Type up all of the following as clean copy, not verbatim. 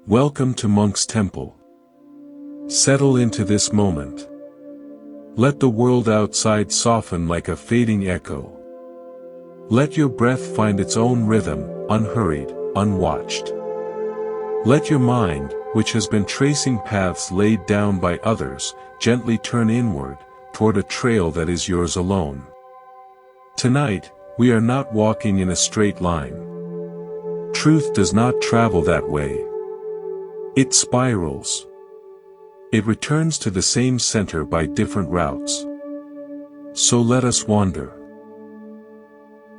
Welcome to Monk's Temple. Settle into this moment. Let the world outside soften like a fading echo. Let your breath find its own rhythm, unhurried, unwatched. Let your mind, which has been tracing paths laid down by others, gently turn inward, toward a trail that is yours alone. Tonight, we are not walking in a straight line. Truth does not travel that way. It spirals. It returns to the same center by different routes. So let us wander.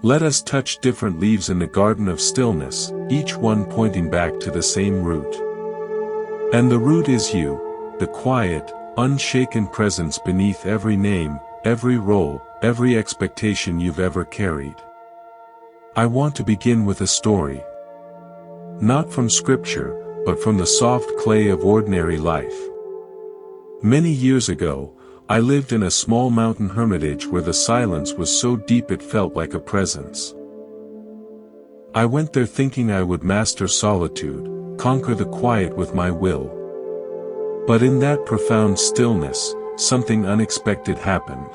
Let us touch different leaves in the garden of stillness, each one pointing back to the same root. And the root is you, the quiet, unshaken presence beneath every name, every role, every expectation you've ever carried. I want to begin with a story. Not from scripture, but from the soft clay of ordinary life. Many years ago, I lived in a small mountain hermitage where the silence was so deep it felt like a presence. I went there thinking I would master solitude, conquer the quiet with my will. But in that profound stillness, something unexpected happened.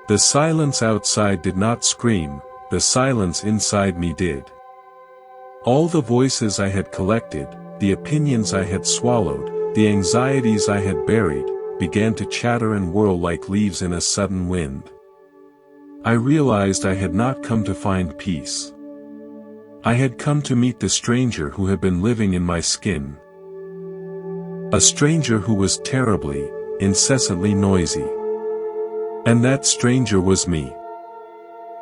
The silence outside did not scream, the silence inside me did. All the voices I had collected, the opinions I had swallowed, the anxieties I had buried, began to chatter and whirl like leaves in a sudden wind. I realized I had not come to find peace. I had come to meet the stranger who had been living in my skin. A stranger who was terribly, incessantly noisy. And that stranger was me.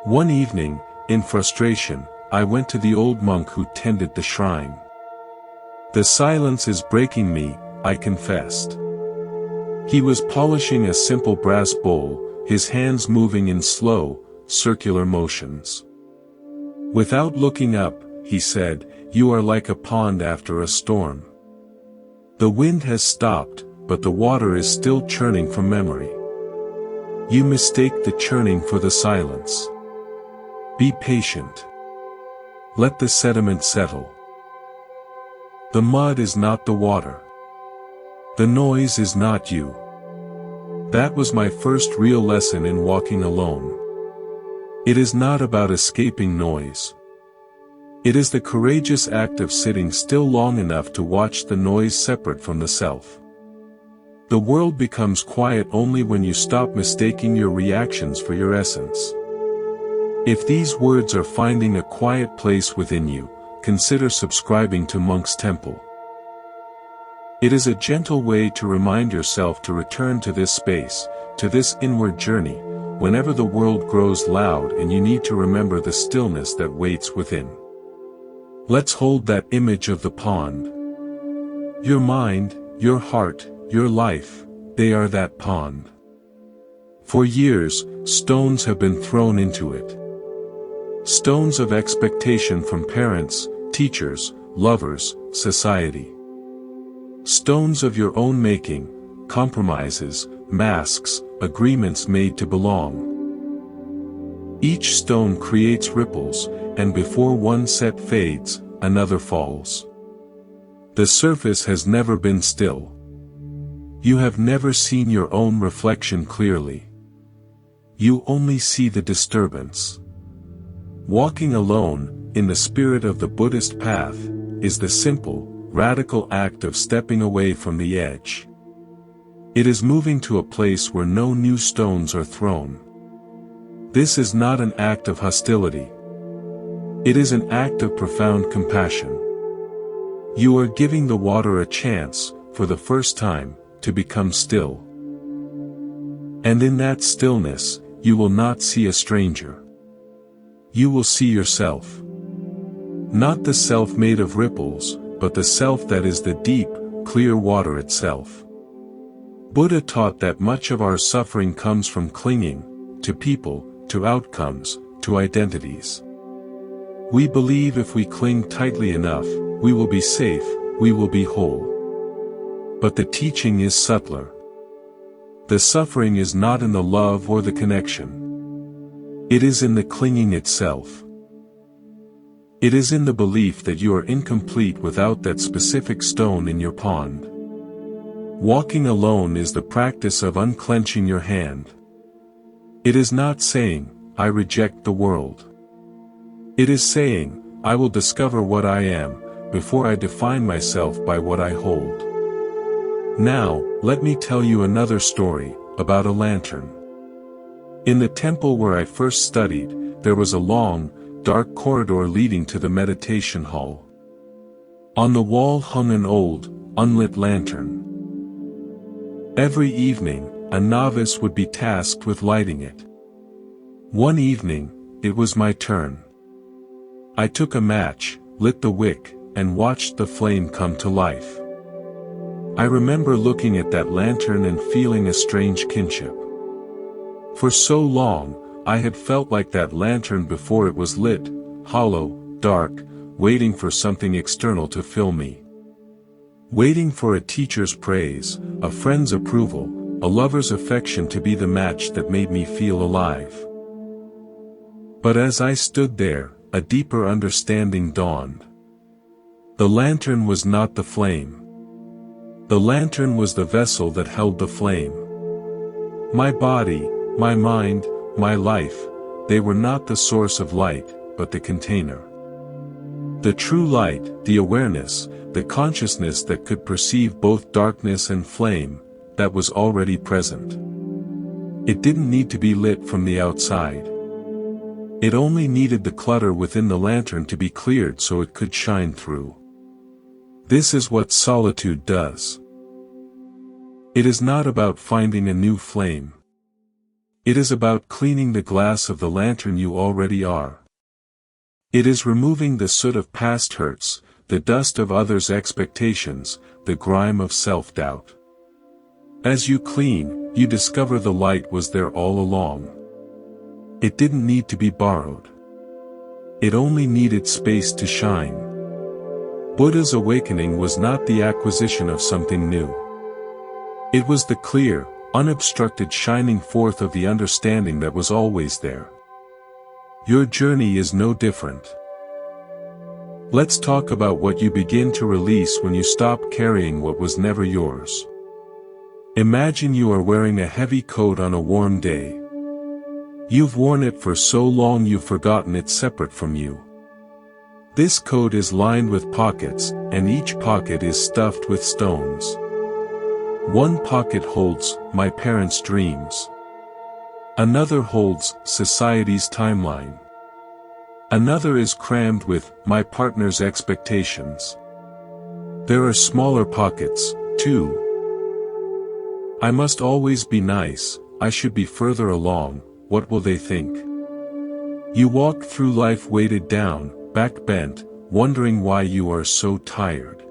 One evening, in frustration, I went to the old monk who tended the shrine. "The silence is breaking me," I confessed. He was polishing a simple brass bowl, his hands moving in slow, circular motions. Without looking up, he said, "You are like a pond after a storm. The wind has stopped, but the water is still churning from memory. You mistake the churning for the silence. Be patient. Let the sediment settle. The mud is not the water. The noise is not you." That was my first real lesson in walking alone. It is not about escaping noise. It is the courageous act of sitting still long enough to watch the noise separate from the self. The world becomes quiet only when you stop mistaking your reactions for your essence. If these words are finding a quiet place within you, consider subscribing to Monk's Temple. It is a gentle way to remind yourself to return to this space, to this inward journey, whenever the world grows loud and you need to remember the stillness that waits within. Let's hold that image of the pond. Your mind, your heart, your life, they are that pond. For years, stones have been thrown into it. Stones of expectation from parents, teachers, lovers, society. Stones of your own making, compromises, masks, agreements made to belong. Each stone creates ripples, and before one set fades, another falls. The surface has never been still. You have never seen your own reflection clearly. You only see the disturbance. Walking alone, in the spirit of the Buddhist path, is the simple, radical act of stepping away from the edge. It is moving to a place where no new stones are thrown. This is not an act of hostility. It is an act of profound compassion. You are giving the water a chance, for the first time, to become still. And in that stillness, you will not see a stranger. You will see yourself. Not the self made of ripples, but the self that is the deep, clear water itself. Buddha taught that much of our suffering comes from clinging, to people, to outcomes, to identities. We believe if we cling tightly enough, we will be safe, we will be whole. But the teaching is subtler. The suffering is not in the love or the connection. It is in the clinging itself. It is in the belief that you are incomplete without that specific stone in your pond. Walking alone is the practice of unclenching your hand. It is not saying, I reject the world. It is saying, I will discover what I am, before I define myself by what I hold. Now, let me tell you another story, about a lantern. In the temple where I first studied, there was a long, dark corridor leading to the meditation hall. On the wall hung an old, unlit lantern. Every evening, a novice would be tasked with lighting it. One evening, it was my turn. I took a match, lit the wick, and watched the flame come to life. I remember looking at that lantern and feeling a strange kinship. For so long, I had felt like that lantern before it was lit, hollow, dark, waiting for something external to fill me. Waiting for a teacher's praise, a friend's approval, a lover's affection to be the match that made me feel alive. But as I stood there, a deeper understanding dawned. The lantern was not the flame. The lantern was the vessel that held the flame. My body, my mind, my life, they were not the source of light, but the container. The true light, the awareness, the consciousness that could perceive both darkness and flame, that was already present. It didn't need to be lit from the outside. It only needed the clutter within the lantern to be cleared so it could shine through. This is what solitude does. It is not about finding a new flame. It is about cleaning the glass of the lantern you already are. It is removing the soot of past hurts, the dust of others' expectations, the grime of self-doubt. As you clean, you discover the light was there all along. It didn't need to be borrowed. It only needed space to shine. Buddha's awakening was not the acquisition of something new. It was the clear, unobstructed shining forth of the understanding that was always there. Your journey is no different. Let's talk about what you begin to release when you stop carrying what was never yours. Imagine you are wearing a heavy coat on a warm day. You've worn it for so long you've forgotten it's separate from you. This coat is lined with pockets, and each pocket is stuffed with stones. One pocket holds my parents' dreams. Another holds society's timeline. Another is crammed with my partner's expectations. There are smaller pockets, too. I must always be nice, I should be further along, what will they think? You walk through life weighted down, back bent, wondering why you are so tired.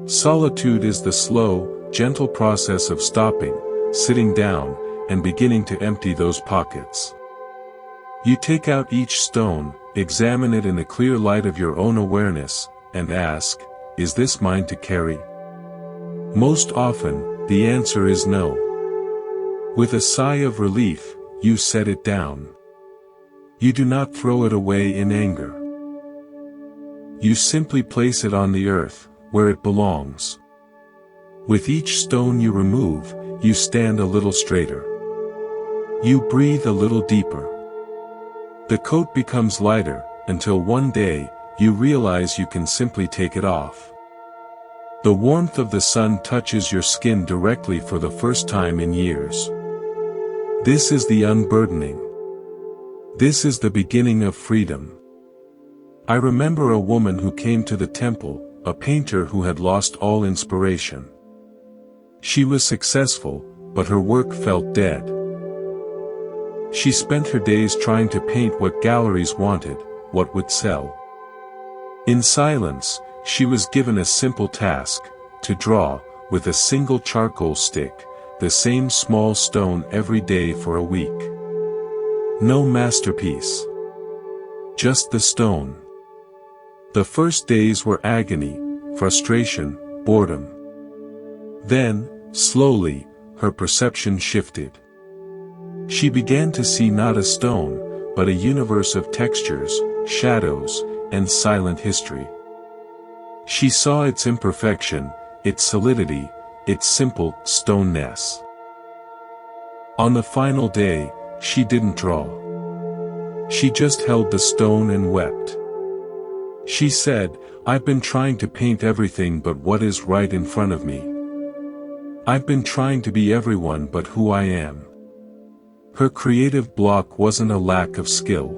Solitude is the slow, gentle process of stopping, sitting down, and beginning to empty those pockets. You take out each stone, examine it in the clear light of your own awareness, and ask, is this mine to carry? Most often, the answer is no. With a sigh of relief, you set it down. You do not throw it away in anger. You simply place it on the earth, where it belongs. With each stone you remove, you stand a little straighter. You breathe a little deeper. The coat becomes lighter, until one day, you realize you can simply take it off. The warmth of the sun touches your skin directly for the first time in years. This is the unburdening. This is the beginning of freedom. I remember a woman who came to the temple, a painter who had lost all inspiration. She was successful, but her work felt dead. She spent her days trying to paint what galleries wanted, what would sell. In silence, she was given a simple task, to draw, with a single charcoal stick, the same small stone every day for a week. No masterpiece. Just the stone. The first days were agony, frustration, boredom. Then, slowly, her perception shifted. She began to see not a stone, but a universe of textures, shadows, and silent history. She saw its imperfection, its solidity, its simple stoneness. On the final day, she didn't draw. She just held the stone and wept. She said, "I've been trying to paint everything but what is right in front of me. I've been trying to be everyone but who I am." Her creative block wasn't a lack of skill.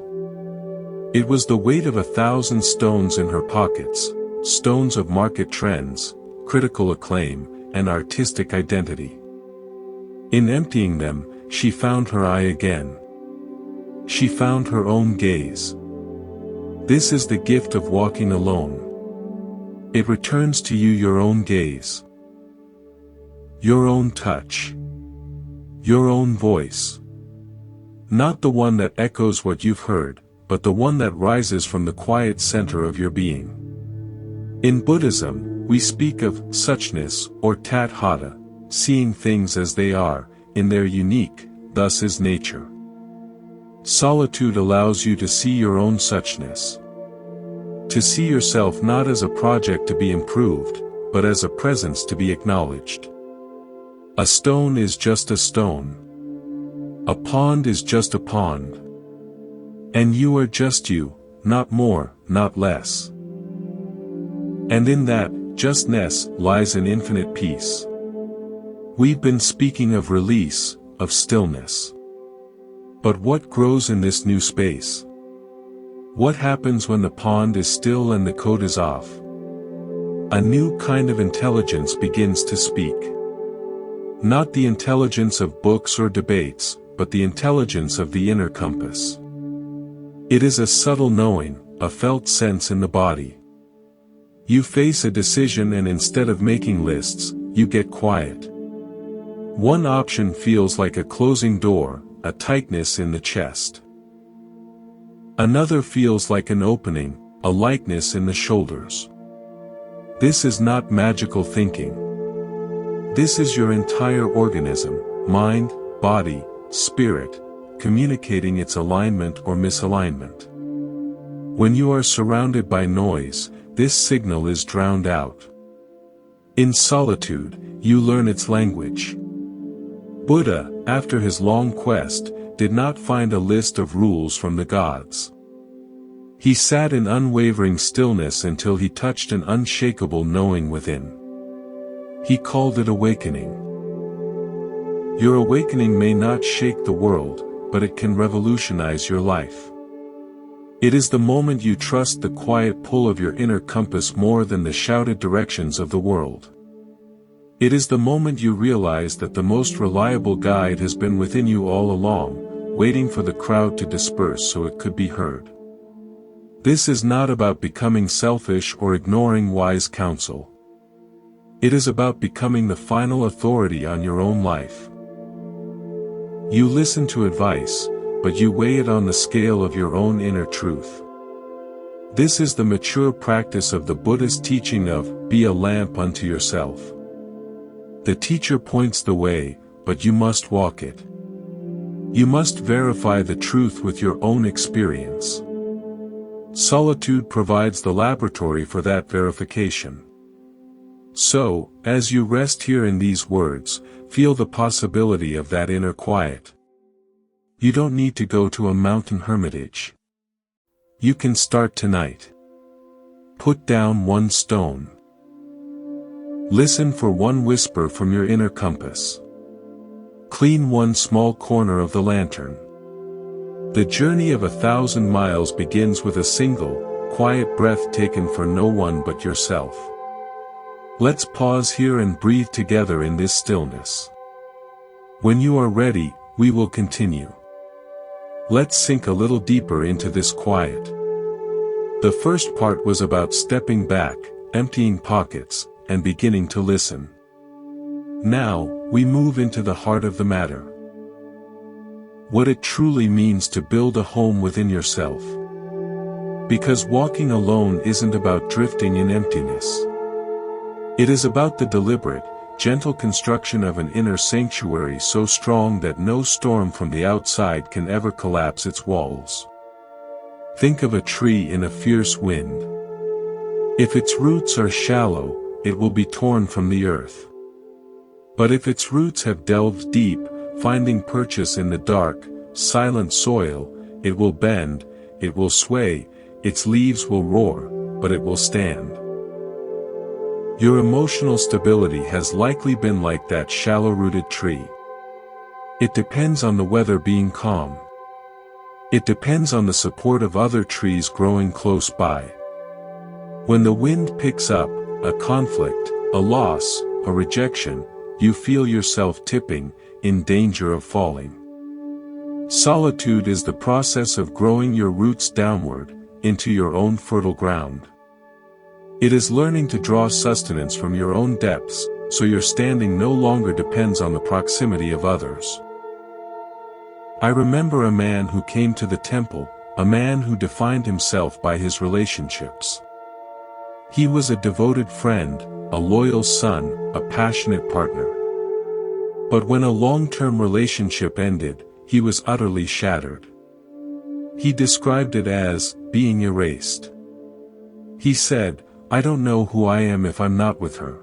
It was the weight of 1,000 stones in her pockets, stones of market trends, critical acclaim, and artistic identity. In emptying them, she found her eye again. She found her own gaze. This is the gift of walking alone. It returns to you your own gaze, your own touch, your own voice. Not the one that echoes what you've heard, but the one that rises from the quiet center of your being. In Buddhism, we speak of suchness or tathata, seeing things as they are, in their unique, thus is nature. Solitude allows you to see your own suchness. To see yourself not as a project to be improved, but as a presence to be acknowledged. A stone is just a stone. A pond is just a pond. And you are just you, not more, not less. And in that justness lies an infinite peace. We've been speaking of release, of stillness. But what grows in this new space? What happens when the pond is still and the coat is off? A new kind of intelligence begins to speak. Not the intelligence of books or debates, but the intelligence of the inner compass. It is a subtle knowing, a felt sense in the body. You face a decision and instead of making lists, you get quiet. One option feels like a closing door, a tightness in the chest. Another feels like an opening, a lightness in the shoulders. This is not magical thinking. This is your entire organism, mind, body, spirit, communicating its alignment or misalignment. When you are surrounded by noise, this signal is drowned out. In solitude, you learn its language. Buddha, after his long quest, did not find a list of rules from the gods. He sat in unwavering stillness until he touched an unshakable knowing within. He called it awakening. Your awakening may not shake the world, but it can revolutionize your life. It is the moment you trust the quiet pull of your inner compass more than the shouted directions of the world. It is the moment you realize that the most reliable guide has been within you all along, waiting for the crowd to disperse so it could be heard. This is not about becoming selfish or ignoring wise counsel. It is about becoming the final authority on your own life. You listen to advice, but you weigh it on the scale of your own inner truth. This is the mature practice of the Buddhist teaching of, be a lamp unto yourself. The teacher points the way, but you must walk it. You must verify the truth with your own experience. Solitude provides the laboratory for that verification. So, as you rest here in these words, feel the possibility of that inner quiet. You don't need to go to a mountain hermitage. You can start tonight. Put down one stone. Listen for one whisper from your inner compass. Clean one small corner of the lantern. The journey of 1,000 miles begins with a single, quiet breath taken for no one but yourself. Let's pause here and breathe together in this stillness. When you are ready, we will continue. Let's sink a little deeper into this quiet. The first part was about stepping back, emptying pockets, and beginning to listen. Now, we move into the heart of the matter. What it truly means to build a home within yourself. Because walking alone isn't about drifting in emptiness. It is about the deliberate, gentle construction of an inner sanctuary so strong that no storm from the outside can ever collapse its walls. Think of a tree in a fierce wind. If its roots are shallow, it will be torn from the earth. But if its roots have delved deep, finding purchase in the dark, silent soil, it will bend, it will sway, its leaves will roar, but it will stand. Your emotional stability has likely been like that shallow-rooted tree. It depends on the weather being calm. It depends on the support of other trees growing close by. When the wind picks up, a conflict, a loss, a rejection, you feel yourself tipping, in danger of falling. Solitude is the process of growing your roots downward, into your own fertile ground. It is learning to draw sustenance from your own depths, so your standing no longer depends on the proximity of others. I remember a man who came to the temple, a man who defined himself by his relationships. He was a devoted friend, a loyal son, a passionate partner. But when a long-term relationship ended, he was utterly shattered. He described it as being erased. He said, "I don't know who I am if I'm not with her."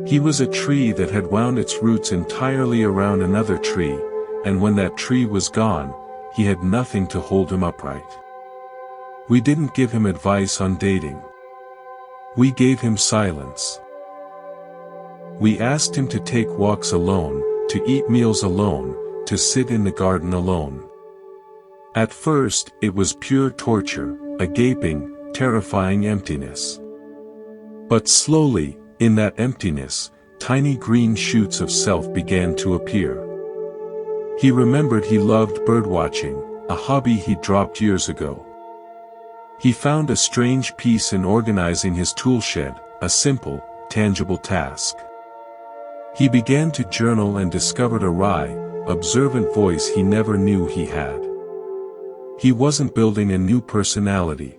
He was a tree that had wound its roots entirely around another tree, and when that tree was gone, he had nothing to hold him upright. We didn't give him advice on dating. We gave him silence. We asked him to take walks alone, to eat meals alone, to sit in the garden alone. At first, it was pure torture, a gaping, terrifying emptiness. But slowly, in that emptiness, tiny green shoots of self began to appear. He remembered he loved birdwatching, a hobby he'd dropped years ago. He found a strange peace in organizing his toolshed, a simple, tangible task. He began to journal and discovered a wry, observant voice he never knew he had. He wasn't building a new personality.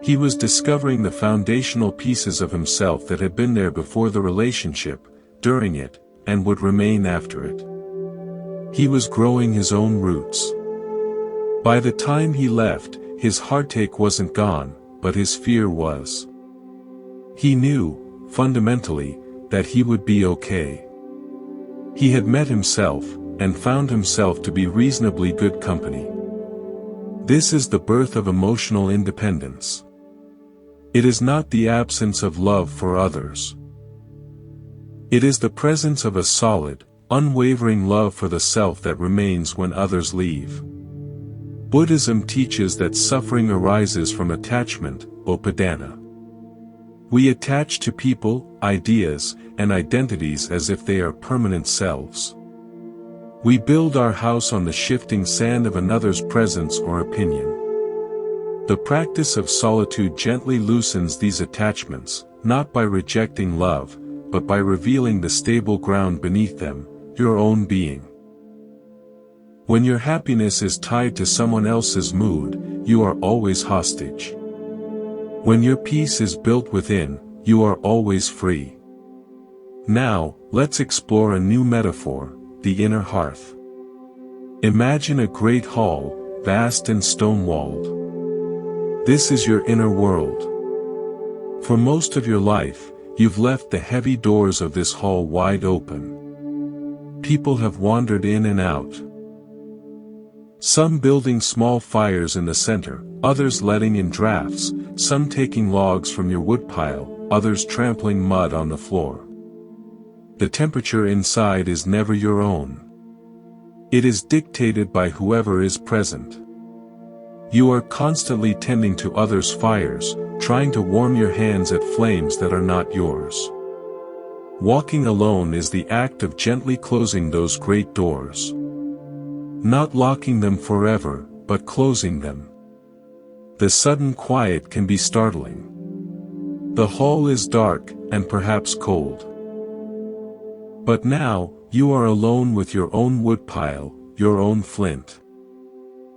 He was discovering the foundational pieces of himself that had been there before the relationship, during it, and would remain after it. He was growing his own roots. By the time he left, his heartache wasn't gone, but his fear was. He knew, fundamentally, that he would be okay. He had met himself, and found himself to be reasonably good company. This is the birth of emotional independence. It is not the absence of love for others. It is the presence of a solid, unwavering love for the self that remains when others leave. Buddhism teaches that suffering arises from attachment, upadana. We attach to people, ideas, and identities as if they are permanent selves. We build our house on the shifting sand of another's presence or opinion. The practice of solitude gently loosens these attachments, not by rejecting love, but by revealing the stable ground beneath them, your own being. When your happiness is tied to someone else's mood, you are always hostage. When your peace is built within, you are always free. Now, let's explore a new metaphor, the inner hearth. Imagine a great hall, vast and stone-walled. This is your inner world. For most of your life, you've left the heavy doors of this hall wide open. People have wandered in and out. Some building small fires in the center, others letting in drafts, some taking logs from your woodpile, others trampling mud on the floor. The temperature inside is never your own. It is dictated by whoever is present. You are constantly tending to others' fires, trying to warm your hands at flames that are not yours. Walking alone is the act of gently closing those great doors. Not locking them forever, but closing them. The sudden quiet can be startling. The hall is dark, and perhaps cold. But now, you are alone with your own woodpile, your own flint.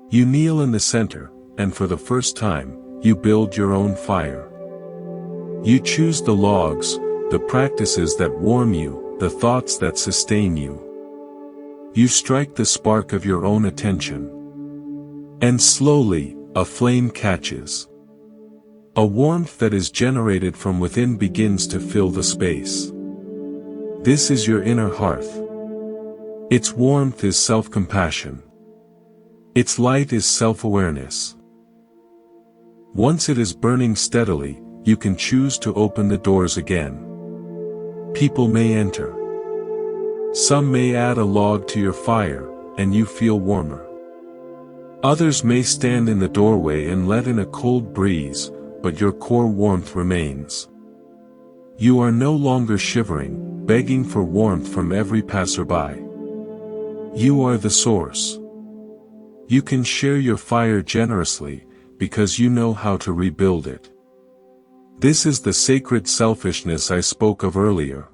You kneel in the center, and for the first time, you build your own fire. You choose the logs, the practices that warm you, the thoughts that sustain you. You strike the spark of your own attention. And slowly, a flame catches. A warmth that is generated from within begins to fill the space. This is your inner hearth. Its warmth is self-compassion. Its light is self-awareness. Once it is burning steadily, you can choose to open the doors again. People may enter. Some may add a log to your fire, and you feel warmer. Others may stand in the doorway and let in a cold breeze, but your core warmth remains. You are no longer shivering, begging for warmth from every passerby. You are the source. You can share your fire generously, because you know how to rebuild it. This is the sacred selfishness I spoke of earlier.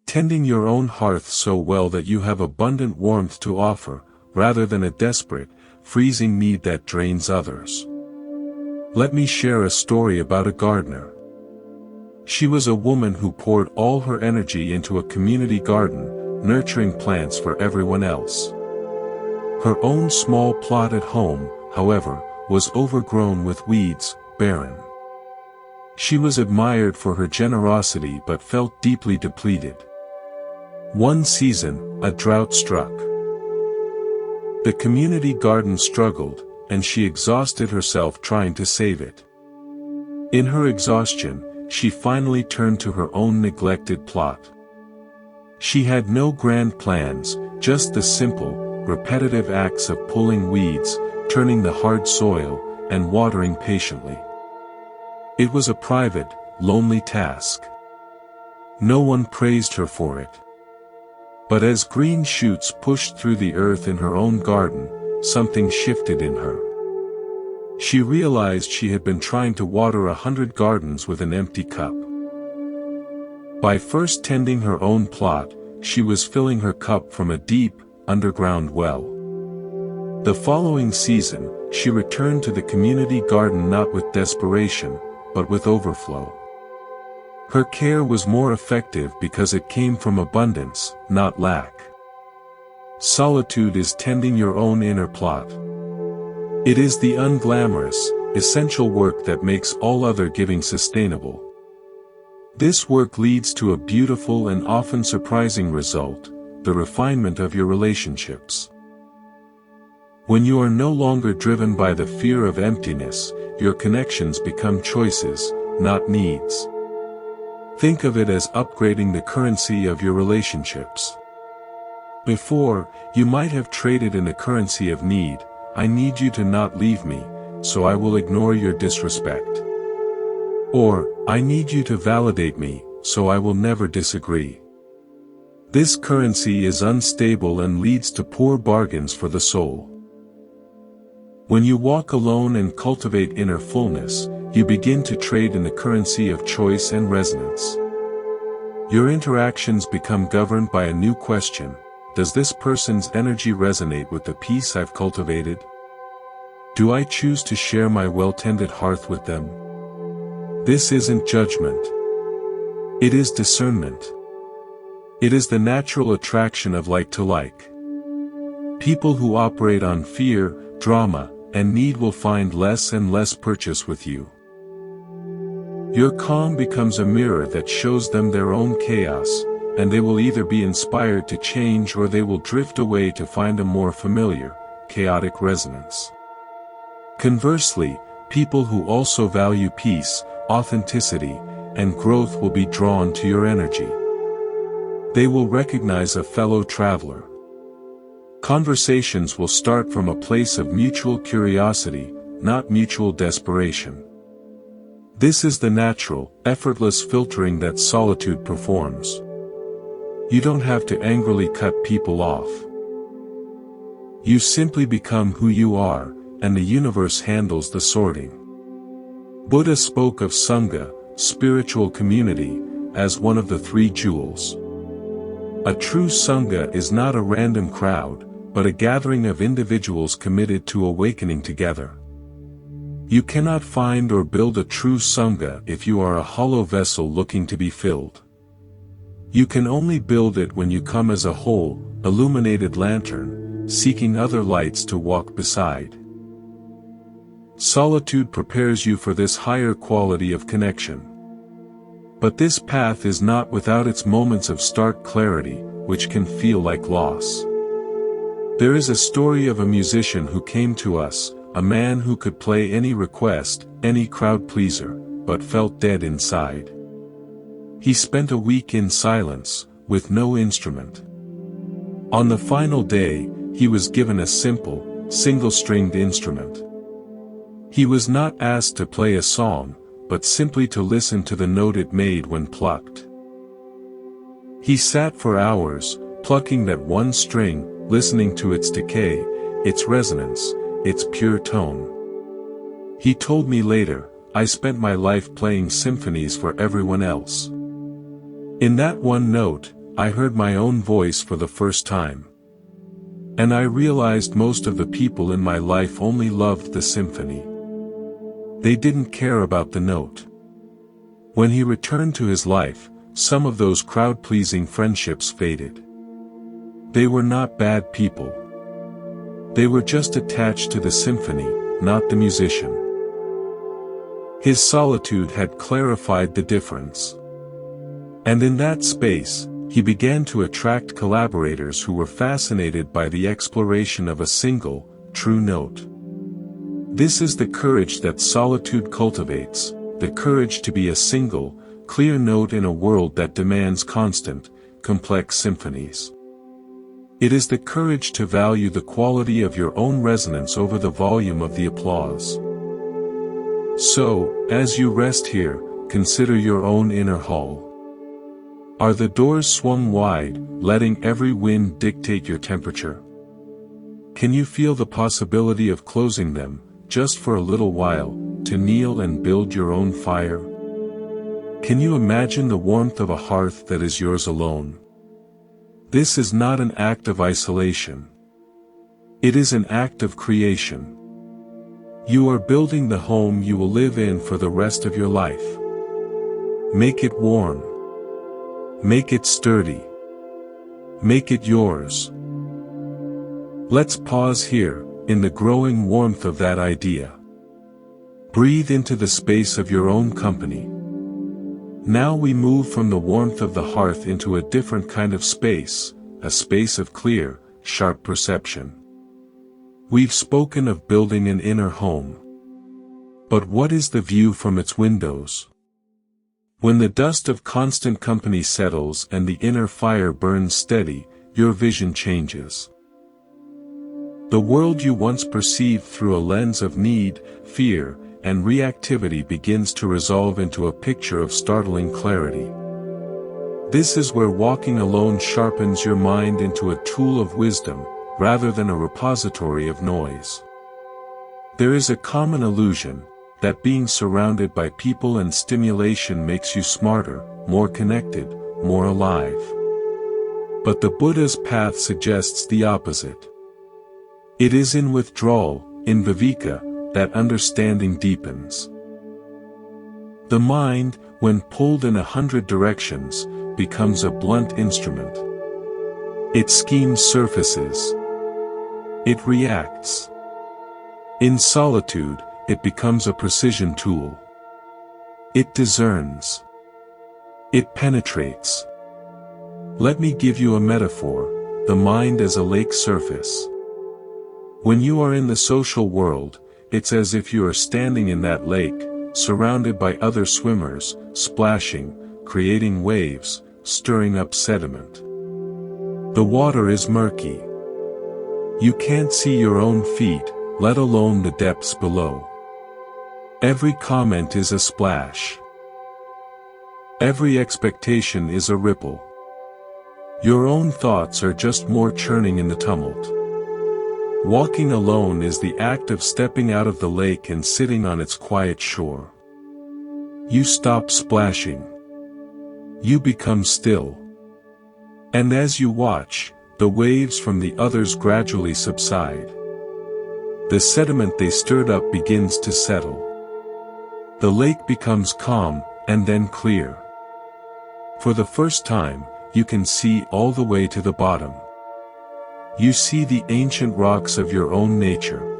Tending your own hearth so well that you have abundant warmth to offer, rather than a desperate, freezing need that drains others. Let me share a story about a gardener. She was a woman who poured all her energy into a community garden, nurturing plants for everyone else. Her own small plot at home, however, was overgrown with weeds, barren. She was admired for her generosity but felt deeply depleted. One season, a drought struck. The community garden struggled, and she exhausted herself trying to save it. In her exhaustion, she finally turned to her own neglected plot. She had no grand plans, just the simple, repetitive acts of pulling weeds, turning the hard soil, and watering patiently. It was a private, lonely task. No one praised her for it. But as green shoots pushed through the earth in her own garden, something shifted in her. She realized she had been trying to water 100 gardens with an empty cup. By first tending her own plot, she was filling her cup from a deep, underground well. The following season, she returned to the community garden not with desperation, but with overflow. Her care was more effective because it came from abundance, not lack. Solitude is tending your own inner plot. It is the unglamorous, essential work that makes all other giving sustainable. This work leads to a beautiful and often surprising result, the refinement of your relationships. When you are no longer driven by the fear of emptiness, your connections become choices, not needs. Think of it as upgrading the currency of your relationships. Before, you might have traded in the currency of need. I need you to not leave me, so I will ignore your disrespect. Or, I need you to validate me, so I will never disagree. This currency is unstable and leads to poor bargains for the soul. When you walk alone and cultivate inner fullness, you begin to trade in the currency of choice and resonance. Your interactions become governed by a new question: does this person's energy resonate with the peace I've cultivated? Do I choose to share my well-tended hearth with them? This isn't judgment. It is discernment. It is the natural attraction of like to like. People who operate on fear, drama, and need will find less and less purchase with you. Your calm becomes a mirror that shows them their own chaos, and they will either be inspired to change or they will drift away to find a more familiar, chaotic resonance. Conversely, people who also value peace, authenticity, and growth will be drawn to your energy. They will recognize a fellow traveler. Conversations will start from a place of mutual curiosity, not mutual desperation. This is the natural, effortless filtering that solitude performs. You don't have to angrily cut people off. You simply become who you are, and the universe handles the sorting. Buddha spoke of Sangha, spiritual community, as one of the three jewels. A true Sangha is not a random crowd, but a gathering of individuals committed to awakening together. You cannot find or build a true Sangha if you are a hollow vessel looking to be filled. You can only build it when you come as a whole, illuminated lantern, seeking other lights to walk beside. Solitude prepares you for this higher quality of connection. But this path is not without its moments of stark clarity, which can feel like loss. There is a story of a musician who came to us, a man who could play any request, any crowd pleaser, but felt dead inside. He spent a week in silence, with no instrument. On the final day, he was given a simple, single-stringed instrument. He was not asked to play a song, but simply to listen to the note it made when plucked. He sat for hours, plucking that one string, listening to its decay, its resonance, its pure tone. He told me later, "I spent my life playing symphonies for everyone else. In that one note, I heard my own voice for the first time. And I realized most of the people in my life only loved the symphony. They didn't care about the note." When he returned to his life, some of those crowd-pleasing friendships faded. They were not bad people. They were just attached to the symphony, not the musician. His solitude had clarified the difference. And in that space, he began to attract collaborators who were fascinated by the exploration of a single, true note. This is the courage that solitude cultivates, the courage to be a single, clear note in a world that demands constant, complex symphonies. It is the courage to value the quality of your own resonance over the volume of the applause. So, as you rest here, consider your own inner hall. Are the doors swung wide, letting every wind dictate your temperature? Can you feel the possibility of closing them, just for a little while, to kneel and build your own fire? Can you imagine the warmth of a hearth that is yours alone? This is not an act of isolation. It is an act of creation. You are building the home you will live in for the rest of your life. Make it warm. Make it sturdy. Make it yours. Let's pause here, in the growing warmth of that idea. Breathe into the space of your own company. Now we move from the warmth of the hearth into a different kind of space, a space of clear, sharp perception. We've spoken of building an inner home. But what is the view from its windows? When the dust of constant company settles and the inner fire burns steady, your vision changes. The world you once perceived through a lens of need, fear, and reactivity begins to resolve into a picture of startling clarity. This is where walking alone sharpens your mind into a tool of wisdom, rather than a repository of noise. There is a common illusion, that being surrounded by people and stimulation makes you smarter, more connected, more alive. But the Buddha's path suggests the opposite. It is in withdrawal, in viveka, that understanding deepens. The mind, when pulled in 100 directions, becomes a blunt instrument. It schemes surfaces. It reacts. In solitude, it becomes a precision tool. It discerns. It penetrates. Let me give you a metaphor, the mind as a lake surface. When you are in the social world, it's as if you are standing in that lake, surrounded by other swimmers, splashing, creating waves, stirring up sediment. The water is murky. You can't see your own feet, let alone the depths below. Every comment is a splash. Every expectation is a ripple. Your own thoughts are just more churning in the tumult. Walking alone is the act of stepping out of the lake and sitting on its quiet shore. You stop splashing. You become still. And as you watch, the waves from the others gradually subside. The sediment they stirred up begins to settle. The lake becomes calm, and then clear. For the first time, you can see all the way to the bottom. You see the ancient rocks of your own nature.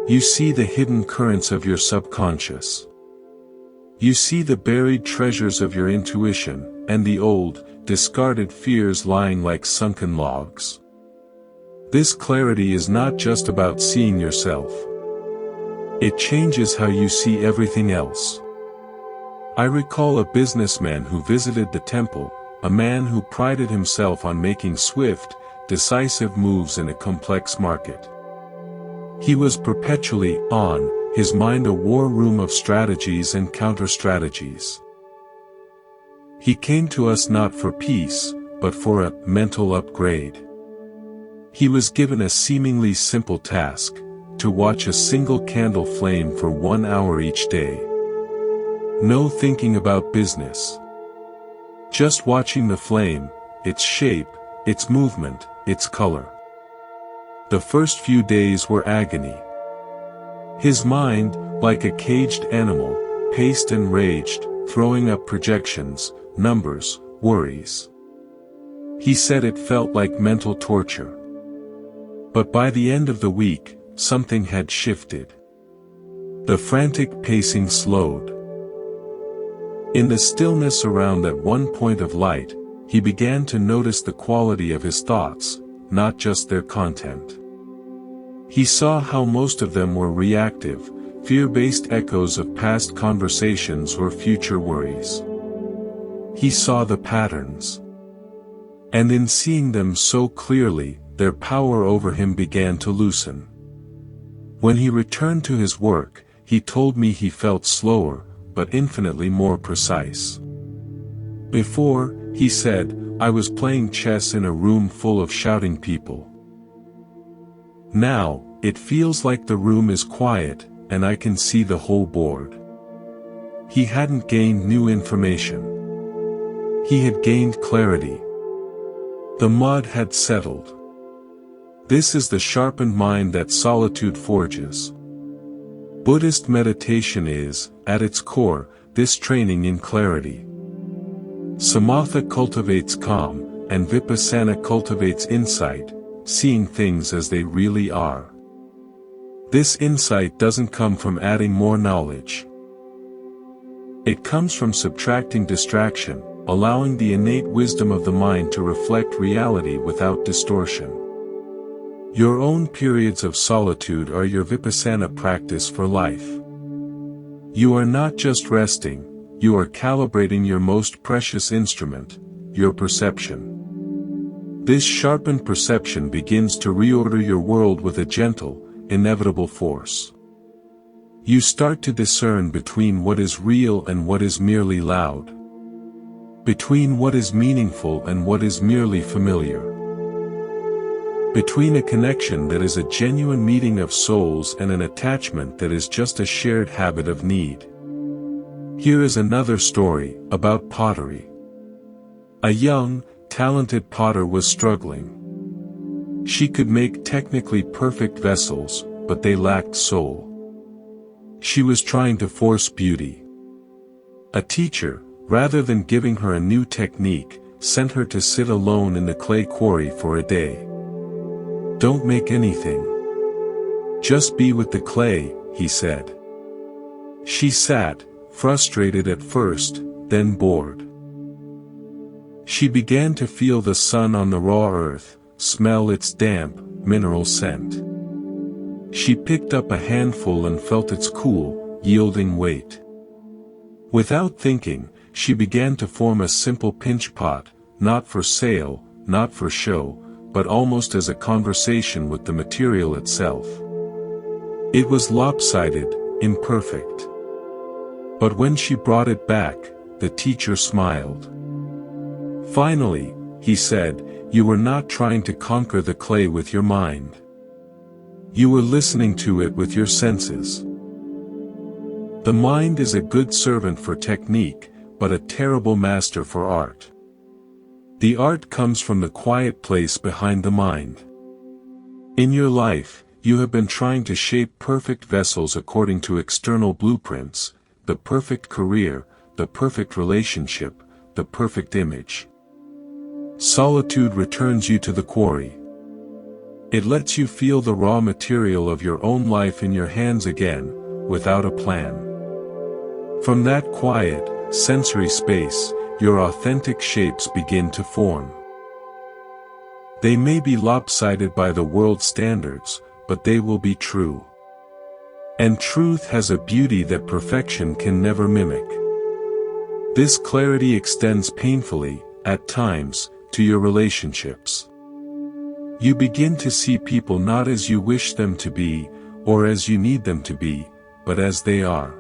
You see the hidden currents of your subconscious. You see the buried treasures of your intuition, and the old, discarded fears lying like sunken logs. This clarity is not just about seeing yourself. It changes how you see everything else. I recall a businessman who visited the temple, a man who prided himself on making swift, decisive moves in a complex market. He was perpetually on, his mind a war room of strategies and counter-strategies. He came to us not for peace, but for a mental upgrade. He was given a seemingly simple task, to watch a single candle flame for 1 hour each day. No thinking about business. Just watching the flame, its shape, its movement, its color. The first few days were agony. His mind, like a caged animal, paced and raged, throwing up projections, numbers, worries. He said it felt like mental torture. But by the end of the week, something had shifted. The frantic pacing slowed. In the stillness around that one point of light, he began to notice the quality of his thoughts, not just their content. He saw how most of them were reactive, fear-based echoes of past conversations or future worries. He saw the patterns. And in seeing them so clearly, their power over him began to loosen. When he returned to his work, he told me he felt slower, but infinitely more precise. Before, he said, I was playing chess in a room full of shouting people. Now, it feels like the room is quiet, and I can see the whole board. He hadn't gained new information. He had gained clarity. The mud had settled. This is the sharpened mind that solitude forges. Buddhist meditation is, at its core, this training in clarity. Samatha cultivates calm, and vipassana cultivates insight, seeing things as they really are. This insight doesn't come from adding more knowledge. It comes from subtracting distraction, allowing the innate wisdom of the mind to reflect reality without distortion. Your own periods of solitude are your vipassana practice for life. You are not just resting, you are calibrating your most precious instrument, your perception. This sharpened perception begins to reorder your world with a gentle, inevitable force. You start to discern between what is real and what is merely loud. Between what is meaningful and what is merely familiar. Between a connection that is a genuine meeting of souls and an attachment that is just a shared habit of need. Here is another story, about pottery. A young, talented potter was struggling. She could make technically perfect vessels, but they lacked soul. She was trying to force beauty. A teacher, rather than giving her a new technique, sent her to sit alone in the clay quarry for a day. Don't make anything. Just be with the clay, he said. She sat, frustrated at first, then bored. She began to feel the sun on the raw earth, smell its damp, mineral scent. She picked up a handful and felt its cool, yielding weight. Without thinking, she began to form a simple pinch pot, not for sale, not for show, but almost as a conversation with the material itself. It was lopsided, imperfect. But when she brought it back, the teacher smiled. Finally, he said, you were not trying to conquer the clay with your mind. You were listening to it with your senses. The mind is a good servant for technique, but a terrible master for art. The art comes from the quiet place behind the mind. In your life, you have been trying to shape perfect vessels according to external blueprints, the perfect career, the perfect relationship, the perfect image. Solitude returns you to the quarry. It lets you feel the raw material of your own life in your hands again, without a plan. From that quiet, sensory space, your authentic shapes begin to form. They may be lopsided by the world's standards, but they will be true. And truth has a beauty that perfection can never mimic. This clarity extends painfully, at times, to your relationships. You begin to see people not as you wish them to be, or as you need them to be, but as they are.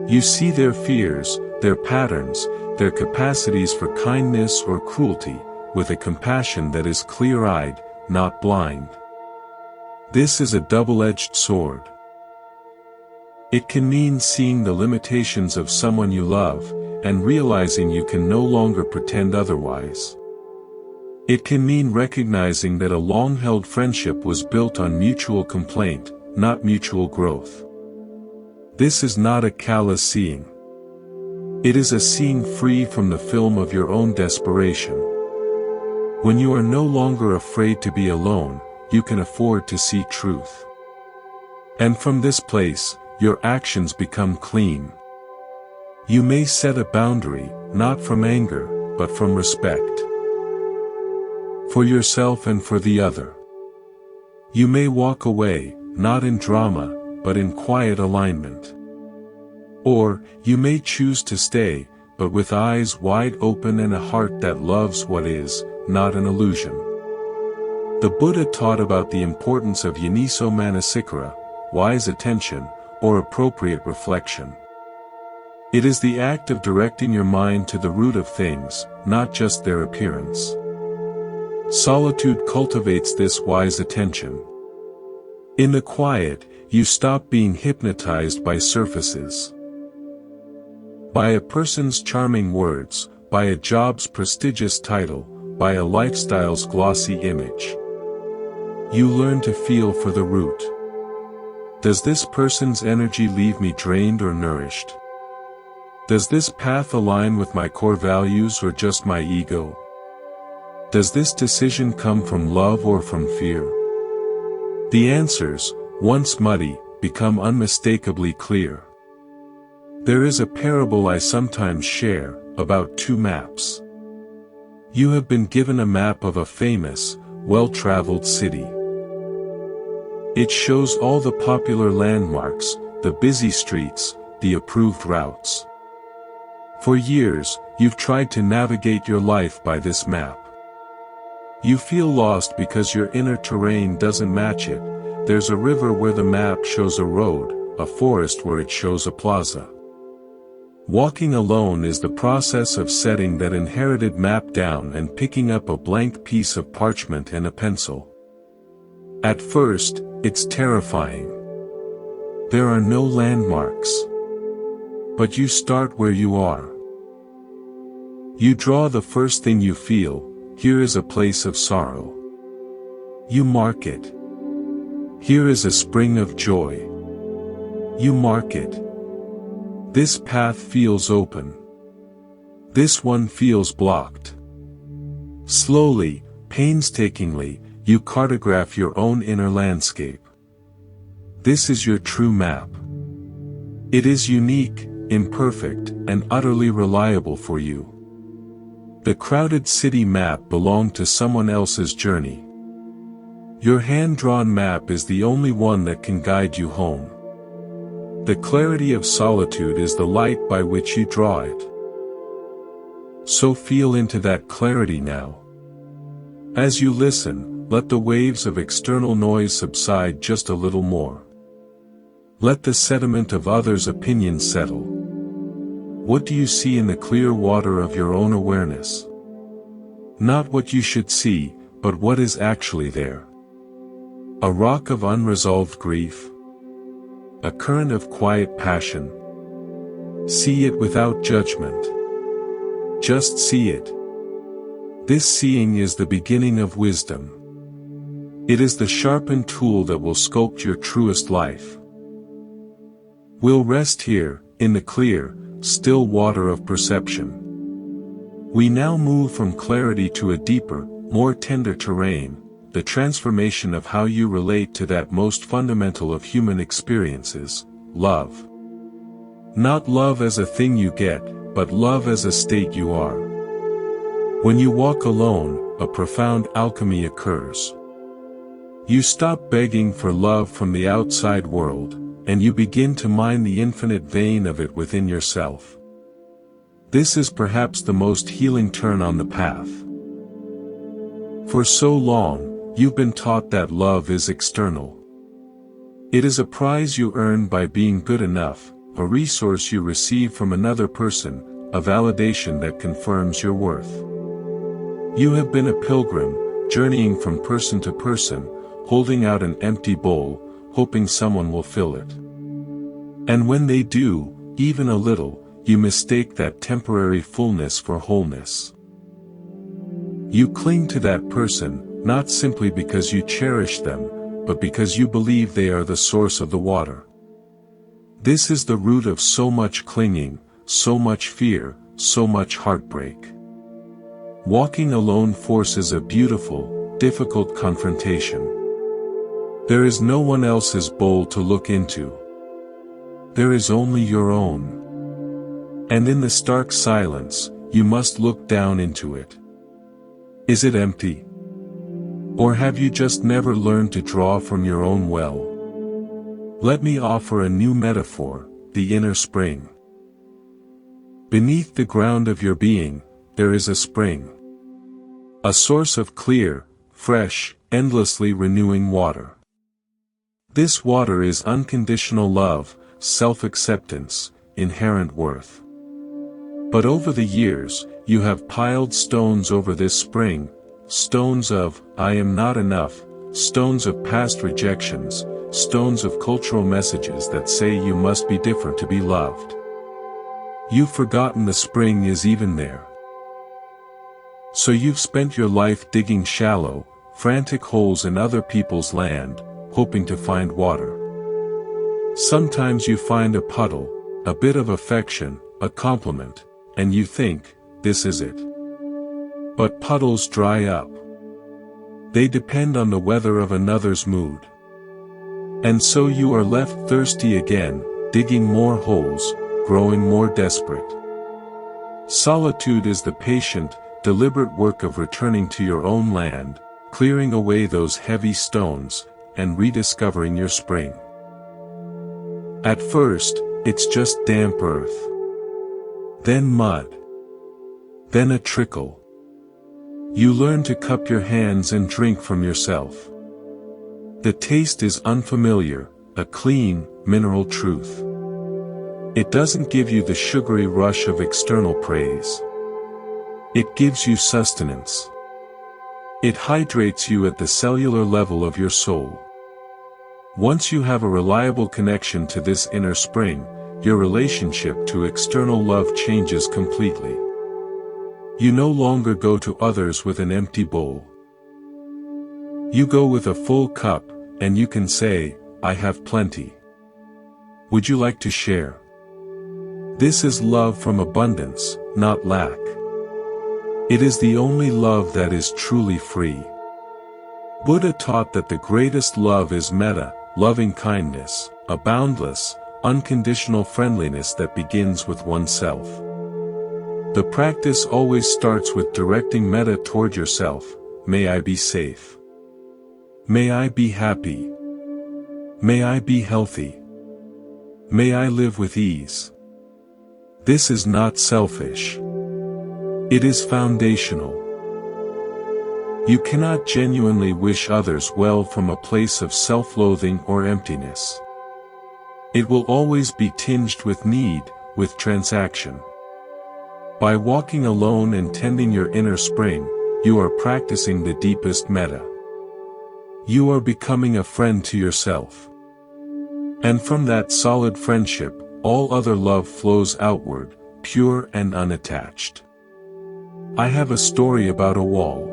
You see their fears, their patterns, their capacities for kindness or cruelty, with a compassion that is clear-eyed, not blind. This is a double-edged sword. It can mean seeing the limitations of someone you love, and realizing you can no longer pretend otherwise. It can mean recognizing that a long-held friendship was built on mutual complaint, not mutual growth. This is not a callous seeing. It is a seeing free from the film of your own desperation. When you are no longer afraid to be alone, you can afford to see truth. And from this place, your actions become clean. You may set a boundary, not from anger, but from respect. For yourself and for the other. You may walk away, not in drama, but in quiet alignment. Or, you may choose to stay, but with eyes wide open and a heart that loves what is, not an illusion. The Buddha taught about the importance of yoniso manasikara, wise attention, or appropriate reflection. It is the act of directing your mind to the root of things, not just their appearance. Solitude cultivates this wise attention. In the quiet, you stop being hypnotized by surfaces. By a person's charming words, by a job's prestigious title, by a lifestyle's glossy image. You learn to feel for the root. Does this person's energy leave me drained or nourished? Does this path align with my core values or just my ego? Does this decision come from love or from fear? The answers, once muddy, become unmistakably clear. There is a parable I sometimes share, about two maps. You have been given a map of a famous, well-traveled city. It shows all the popular landmarks, the busy streets, the approved routes. For years, you've tried to navigate your life by this map. You feel lost because your inner terrain doesn't match it. There's a river where the map shows a road, a forest where it shows a plaza. Walking alone is the process of setting that inherited map down and picking up a blank piece of parchment and a pencil. At first, it's terrifying. There are no landmarks. But you start where you are. You draw the first thing you feel. Here is a place of sorrow. You mark it. Here is a spring of joy. You mark it. This path feels open. This one feels blocked. Slowly, painstakingly, you cartograph your own inner landscape. This is your true map. It is unique, imperfect, and utterly reliable for you. The crowded city map belonged to someone else's journey. Your hand-drawn map is the only one that can guide you home. The clarity of solitude is the light by which you draw it. So feel into that clarity now. As you listen, let the waves of external noise subside just a little more. Let the sediment of others' opinions settle. What do you see in the clear water of your own awareness? Not what you should see, but what is actually there. A rock of unresolved grief. A current of quiet passion. See it without judgment. Just see it. This seeing is the beginning of wisdom. It is the sharpened tool that will sculpt your truest life. We'll rest here, in the clear, still water of perception. We now move from clarity to a deeper, more tender terrain, the transformation of how you relate to that most fundamental of human experiences, love. Not love as a thing you get, but love as a state you are. When you walk alone, a profound alchemy occurs. You stop begging for love from the outside world, and you begin to mine the infinite vein of it within yourself. This is perhaps the most healing turn on the path. For so long, you've been taught that love is external. It is a prize you earn by being good enough, a resource you receive from another person, a validation that confirms your worth. You have been a pilgrim, journeying from person to person, holding out an empty bowl, hoping someone will fill it. And when they do, even a little, you mistake that temporary fullness for wholeness. You cling to that person, not simply because you cherish them, but because you believe they are the source of the water. This is the root of so much clinging, so much fear, so much heartbreak. Walking alone forces a beautiful, difficult confrontation. There is no one else's bowl to look into. There is only your own. And in the stark silence, you must look down into it. Is it empty? Or have you just never learned to draw from your own well? Let me offer a new metaphor, the inner spring. Beneath the ground of your being, there is a spring. A source of clear, fresh, endlessly renewing water. This water is unconditional love, self-acceptance, inherent worth. But over the years, you have piled stones over this spring, stones of, I am not enough, stones of past rejections, stones of cultural messages that say you must be different to be loved. You've forgotten the spring is even there. So you've spent your life digging shallow, frantic holes in other people's land, hoping to find water. Sometimes you find a puddle, a bit of affection, a compliment, and you think, this is it. But puddles dry up. They depend on the weather of another's mood. And so you are left thirsty again, digging more holes, growing more desperate. Solitude is the patient, deliberate work of returning to your own land, clearing away those heavy stones, and rediscovering your spring. At first, it's just damp earth. Then mud. Then a trickle. You learn to cup your hands and drink from yourself. The taste is unfamiliar, a clean, mineral truth. It doesn't give you the sugary rush of external praise. It gives you sustenance. It hydrates you at the cellular level of your soul. Once you have a reliable connection to this inner spring, your relationship to external love changes completely. You no longer go to others with an empty bowl. You go with a full cup, and you can say, I have plenty. Would you like to share? This is love from abundance, not lack. It is the only love that is truly free. Buddha taught that the greatest love is metta, loving kindness, a boundless, unconditional friendliness that begins with oneself. The practice always starts with directing metta toward yourself. May I be safe. May I be happy. May I be healthy. May I live with ease. This is not selfish. It is foundational. You cannot genuinely wish others well from a place of self-loathing or emptiness. It will always be tinged with need, with transaction. By walking alone and tending your inner spring, you are practicing the deepest metta. You are becoming a friend to yourself. And from that solid friendship, all other love flows outward, pure and unattached. I have a story about a wall.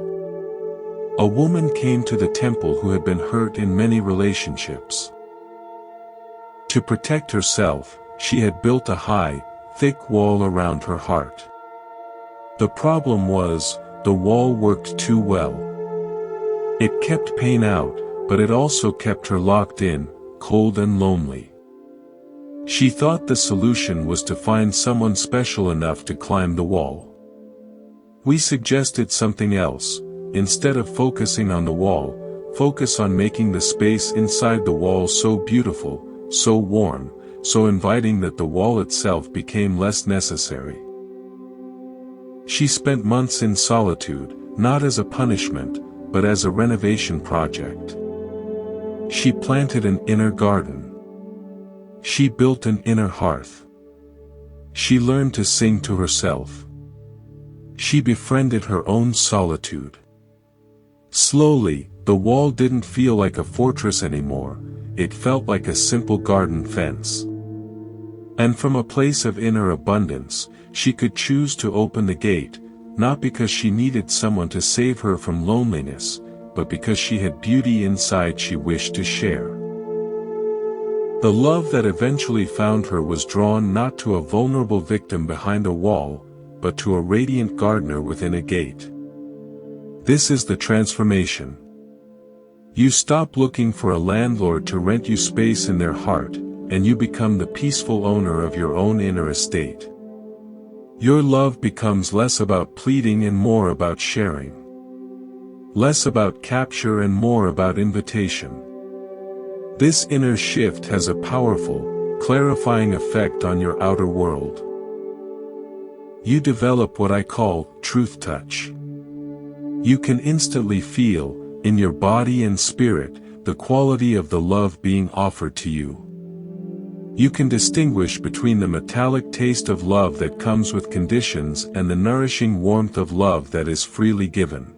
A woman came to the temple who had been hurt in many relationships. To protect herself, she had built a high, thick wall around her heart. The problem was, the wall worked too well. It kept pain out, but it also kept her locked in, cold and lonely. She thought the solution was to find someone special enough to climb the wall. We suggested something else. Instead of focusing on the wall, focus on making the space inside the wall so beautiful, so warm, so inviting that the wall itself became less necessary. She spent months in solitude, not as a punishment, but as a renovation project. She planted an inner garden. She built an inner hearth. She learned to sing to herself. She befriended her own solitude. Slowly, the wall didn't feel like a fortress anymore, it felt like a simple garden fence. And from a place of inner abundance, she could choose to open the gate, not because she needed someone to save her from loneliness, but because she had beauty inside she wished to share. The love that eventually found her was drawn not to a vulnerable victim behind a wall, but to a radiant gardener within a gate. This is the transformation. You stop looking for a landlord to rent you space in their heart, and you become the peaceful owner of your own inner estate. Your love becomes less about pleading and more about sharing. Less about capture and more about invitation. This inner shift has a powerful, clarifying effect on your outer world. You develop what I call truth touch. You can instantly feel, in your body and spirit, the quality of the love being offered to you. You can distinguish between the metallic taste of love that comes with conditions and the nourishing warmth of love that is freely given.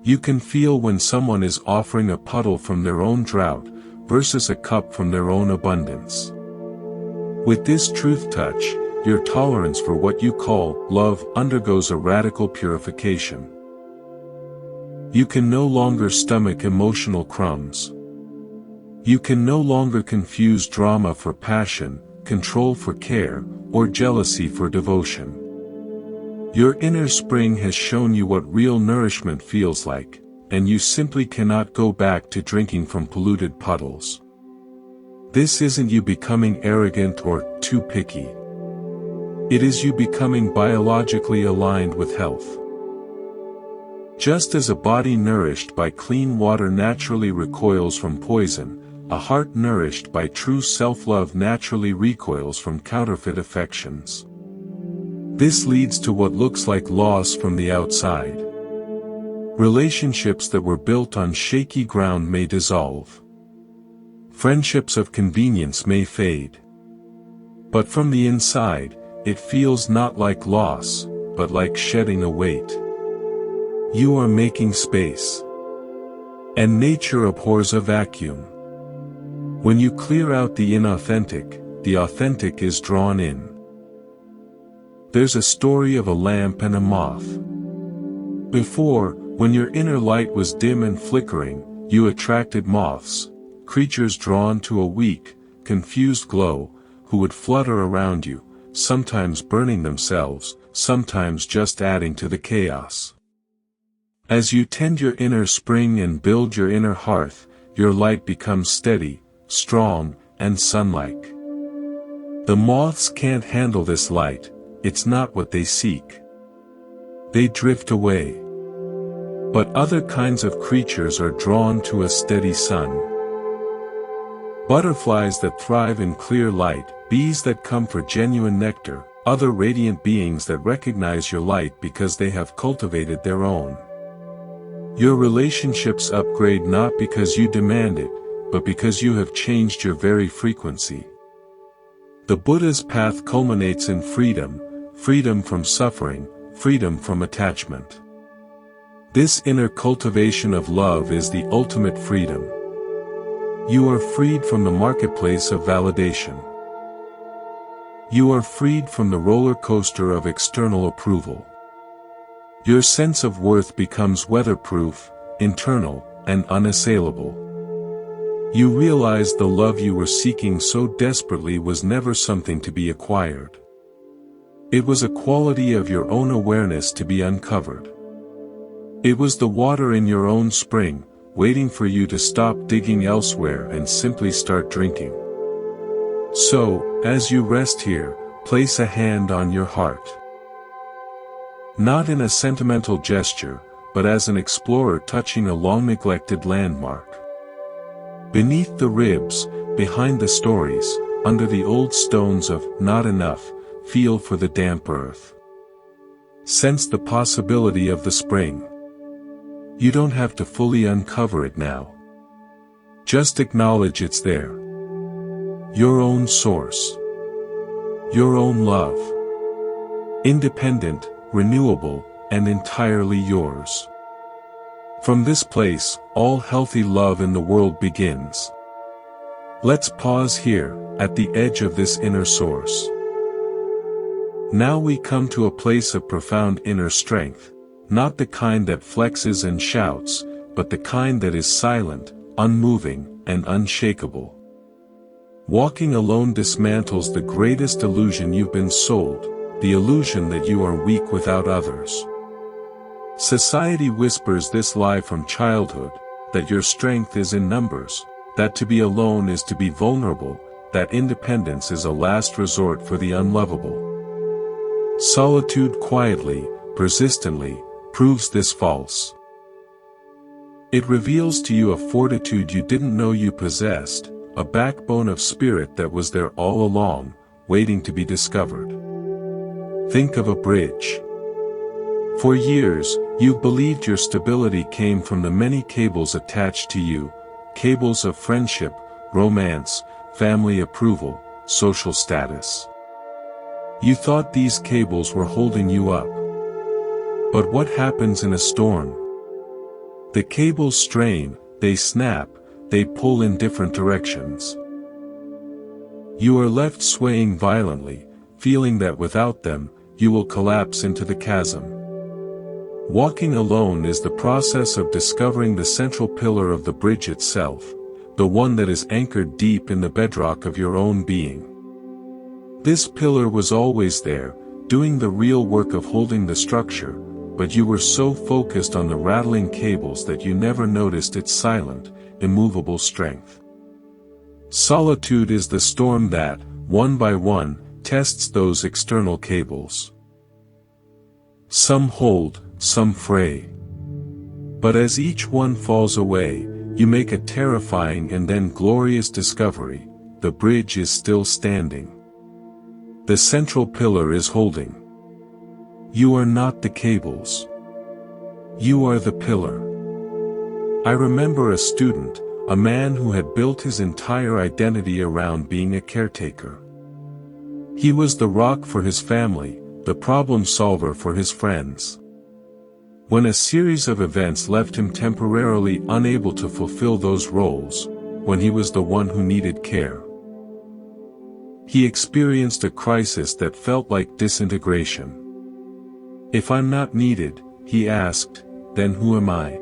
You can feel when someone is offering a puddle from their own drought, versus a cup from their own abundance. With this truth touch, your tolerance for what you call love undergoes a radical purification. You can no longer stomach emotional crumbs. You can no longer confuse drama for passion, control for care, or jealousy for devotion. Your inner spring has shown you what real nourishment feels like, and you simply cannot go back to drinking from polluted puddles. This isn't you becoming arrogant or too picky. It is you becoming biologically aligned with health. Just as a body nourished by clean water naturally recoils from poison, a heart nourished by true self-love naturally recoils from counterfeit affections. This leads to what looks like loss from the outside. Relationships that were built on shaky ground may dissolve. Friendships of convenience may fade. But from the inside, it feels not like loss, but like shedding a weight. You are making space. And nature abhors a vacuum. When you clear out the inauthentic, the authentic is drawn in. There's a story of a lamp and a moth. Before, when your inner light was dim and flickering, you attracted moths, creatures drawn to a weak, confused glow, who would flutter around you, sometimes burning themselves, sometimes just adding to the chaos. As you tend your inner spring and build your inner hearth, your light becomes steady, strong, and sun-like. The moths can't handle this light, it's not what they seek. They drift away. But other kinds of creatures are drawn to a steady sun. Butterflies that thrive in clear light, bees that come for genuine nectar, other radiant beings that recognize your light because they have cultivated their own. Your relationships upgrade not because you demand it, but because you have changed your very frequency. The Buddha's path culminates in freedom, freedom from suffering, freedom from attachment. This inner cultivation of love is the ultimate freedom. You are freed from the marketplace of validation. You are freed from the roller coaster of external approval. Your sense of worth becomes weatherproof, internal, and unassailable. You realize the love you were seeking so desperately was never something to be acquired. It was a quality of your own awareness to be uncovered. It was the water in your own spring, waiting for you to stop digging elsewhere and simply start drinking. So, as you rest here, place a hand on your heart. Not in a sentimental gesture, but as an explorer touching a long-neglected landmark. Beneath the ribs, behind the stories, under the old stones of not enough, feel for the damp earth. Sense the possibility of the spring. You don't have to fully uncover it now. Just acknowledge it's there. Your own source. Your own love. Independent, renewable, and entirely yours. From this place, all healthy love in the world begins. Let's pause here, at the edge of this inner source. Now we come to a place of profound inner strength, not the kind that flexes and shouts, but the kind that is silent, unmoving, and unshakable. Walking alone dismantles the greatest illusion you've been sold, the illusion that you are weak without others. Society whispers this lie from childhood, that your strength is in numbers, that to be alone is to be vulnerable, that independence is a last resort for the unlovable. Solitude quietly, persistently, proves this false. It reveals to you a fortitude you didn't know you possessed, a backbone of spirit that was there all along, waiting to be discovered. Think of a bridge. For years, you've believed your stability came from the many cables attached to you, cables of friendship, romance, family approval, social status. You thought these cables were holding you up. But what happens in a storm? The cables strain, they snap, they pull in different directions. You are left swaying violently, feeling that without them, you will collapse into the chasm. Walking alone is the process of discovering the central pillar of the bridge itself, the one that is anchored deep in the bedrock of your own being. This pillar was always there, doing the real work of holding the structure, but you were so focused on the rattling cables that you never noticed its silent, immovable strength. Solitude is the storm that, one by one, tests those external cables. Some hold, some fray. But as each one falls away, you make a terrifying and then glorious discovery: the bridge is still standing. The central pillar is holding. You are not the cables. You are the pillar. I remember a student, a man who had built his entire identity around being a caretaker. He was the rock for his family, the problem solver for his friends. When a series of events left him temporarily unable to fulfill those roles, when he was the one who needed care, he experienced a crisis that felt like disintegration. If I'm not needed, he asked, then who am I?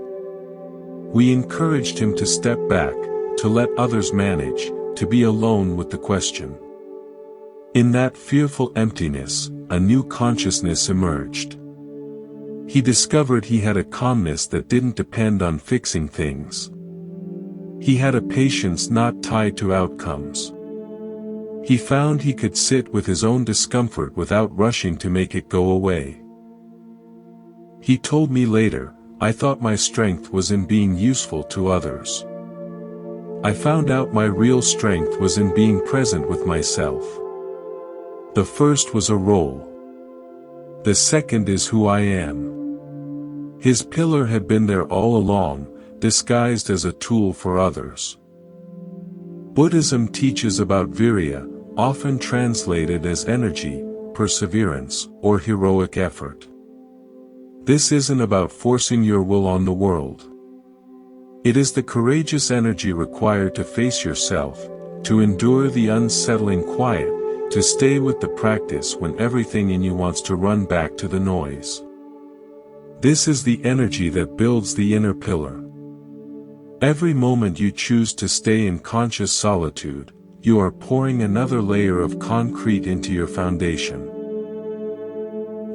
We encouraged him to step back, to let others manage, to be alone with the question. In that fearful emptiness, a new consciousness emerged. He discovered he had a calmness that didn't depend on fixing things. He had a patience not tied to outcomes. He found he could sit with his own discomfort without rushing to make it go away. He told me later, I thought my strength was in being useful to others. I found out my real strength was in being present with myself. The first was a role. The second is who I am. His pillar had been there all along, disguised as a tool for others. Buddhism teaches about virya, often translated as energy, perseverance, or heroic effort. This isn't about forcing your will on the world. It is the courageous energy required to face yourself, to endure the unsettling quiet, to stay with the practice when everything in you wants to run back to the noise. This is the energy that builds the inner pillar. Every moment you choose to stay in conscious solitude, you are pouring another layer of concrete into your foundation.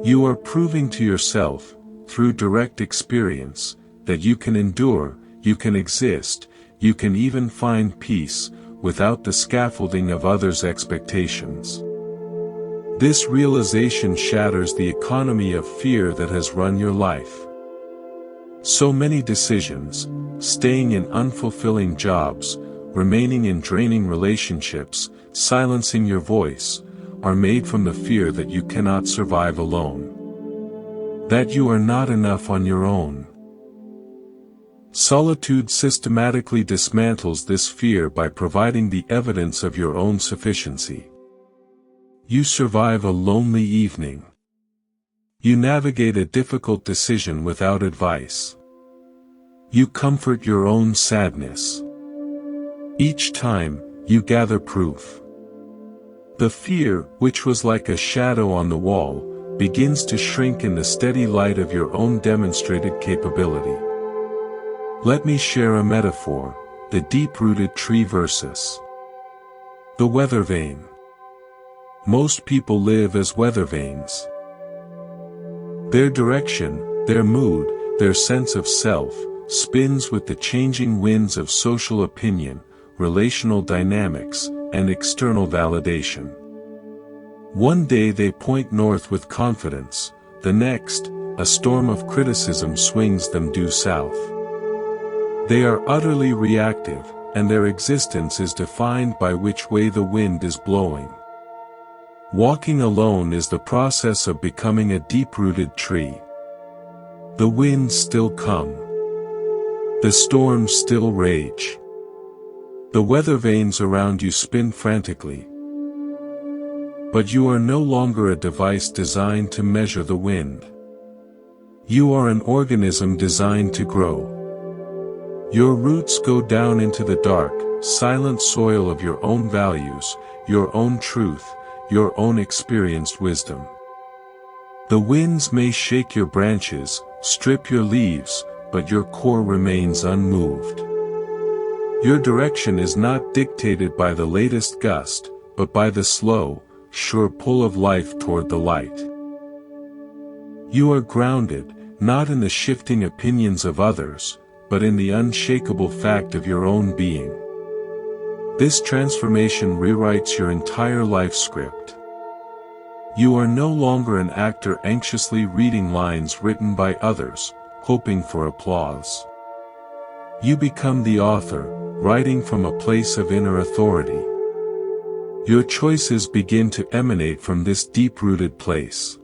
You are proving to yourself, through direct experience, that you can endure, you can exist, you can even find peace, without the scaffolding of others' expectations. This realization shatters the economy of fear that has run your life. So many decisions, staying in unfulfilling jobs, remaining in draining relationships, silencing your voice, are made from the fear that you cannot survive alone. That you are not enough on your own. Solitude systematically dismantles this fear by providing the evidence of your own sufficiency. You survive a lonely evening. You navigate a difficult decision without advice. You comfort your own sadness. Each time, you gather proof. The fear, which was like a shadow on the wall, begins to shrink in the steady light of your own demonstrated capability. Let me share a metaphor, the deep-rooted tree versus the weather vane. Most people live as weather vanes. Their direction, their mood, their sense of self, spins with the changing winds of social opinion, relational dynamics, and external validation. One day they point north with confidence, the next, a storm of criticism swings them due south. They are utterly reactive, and their existence is defined by which way the wind is blowing. Walking alone is the process of becoming a deep-rooted tree. The winds still come. The storms still rage. The weather vanes around you spin frantically. But you are no longer a device designed to measure the wind. You are an organism designed to grow. Your roots go down into the dark, silent soil of your own values, your own truth, your own experienced wisdom. The winds may shake your branches, strip your leaves, but your core remains unmoved. Your direction is not dictated by the latest gust, but by the slow, sure pull of life toward the light. You are grounded, not in the shifting opinions of others, but in the unshakable fact of your own being. This transformation rewrites your entire life script. You are no longer an actor anxiously reading lines written by others, hoping for applause. You become the author, writing from a place of inner authority. Your choices begin to emanate from this deep-rooted place.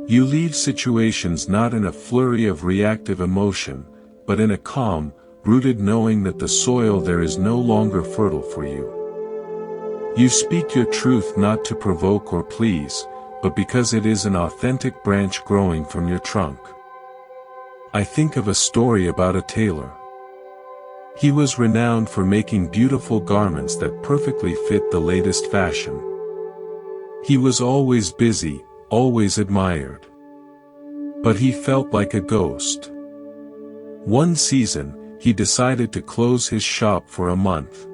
You leave situations not in a flurry of reactive emotion, but in a calm, rooted knowing that the soil there is no longer fertile for you. You speak your truth not to provoke or please, but because it is an authentic branch growing from your trunk. I think of a story about a tailor. He was renowned for making beautiful garments that perfectly fit the latest fashion. He was always busy, always admired. But he felt like a ghost. One season, he decided to close his shop for a month.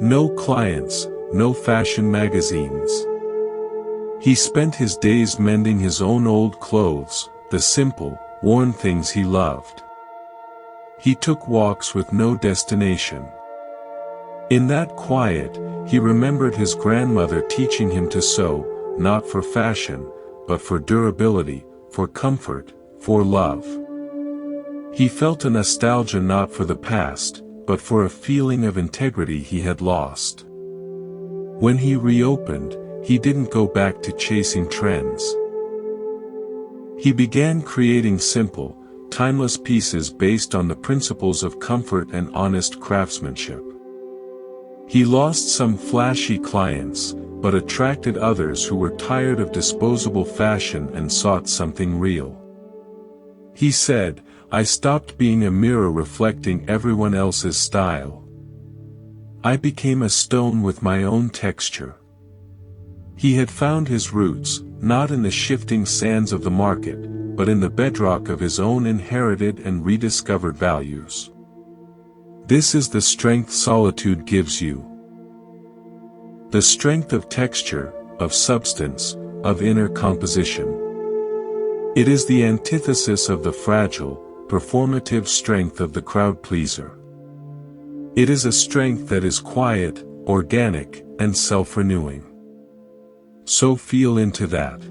No clients, no fashion magazines. He spent his days mending his own old clothes, the simple, worn things he loved. He took walks with no destination. In that quiet, he remembered his grandmother teaching him to sew, not for fashion, but for durability, for comfort, for love. He felt a nostalgia not for the past, but for a feeling of integrity he had lost. When he reopened, he didn't go back to chasing trends. He began creating simple, timeless pieces based on the principles of comfort and honest craftsmanship. He lost some flashy clients, but attracted others who were tired of disposable fashion and sought something real. He said, "I stopped being a mirror reflecting everyone else's style. I became a stone with my own texture." He had found his roots, not in the shifting sands of the market, but in the bedrock of his own inherited and rediscovered values. This is the strength solitude gives you. The strength of texture, of substance, of inner composition. It is the antithesis of the fragile, performative strength of the crowd pleaser. It is a strength that is quiet, organic, and self-renewing. So feel into that.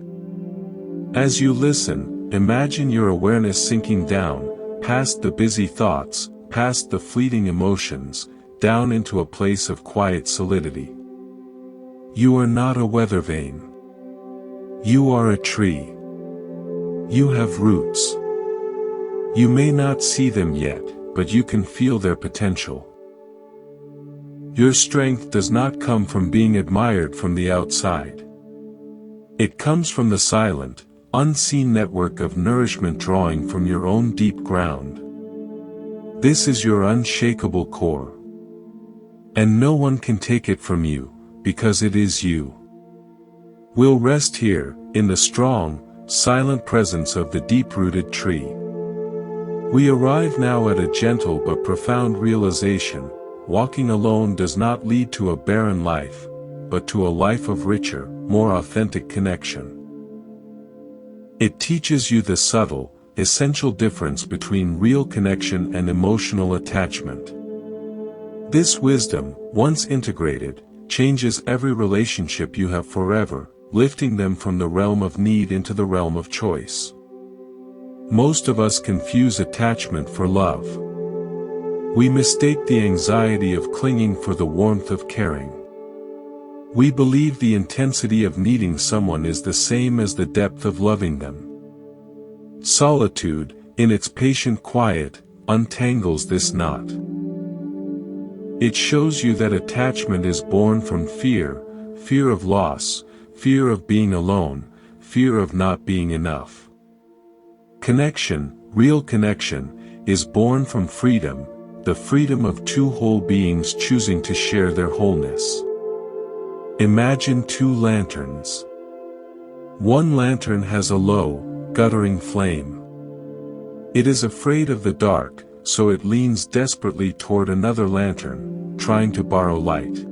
As you listen, imagine your awareness sinking down, past the busy thoughts, past the fleeting emotions, down into a place of quiet solidity. You are not a weather vane. You are a tree. You have roots. You may not see them yet, but you can feel their potential. Your strength does not come from being admired from the outside. It comes from the silent, unseen network of nourishment drawing from your own deep ground. This is your unshakable core. And no one can take it from you, because it is you. We'll rest here, in the strong, silent presence of the deep-rooted tree. We arrive now at a gentle but profound realization: walking alone does not lead to a barren life, but to a life of richer, more authentic connection. It teaches you the subtle, essential difference between real connection and emotional attachment. This wisdom, once integrated, changes every relationship you have forever, lifting them from the realm of need into the realm of choice. Most of us confuse attachment for love. We mistake the anxiety of clinging for the warmth of caring. We believe the intensity of needing someone is the same as the depth of loving them. Solitude, in its patient quiet, untangles this knot. It shows you that attachment is born from fear, fear of loss, fear of being alone, fear of not being enough. Connection, real connection, is born from freedom, the freedom of two whole beings choosing to share their wholeness. Imagine two lanterns. One lantern has a low, guttering flame. It is afraid of the dark, so it leans desperately toward another lantern, trying to borrow light.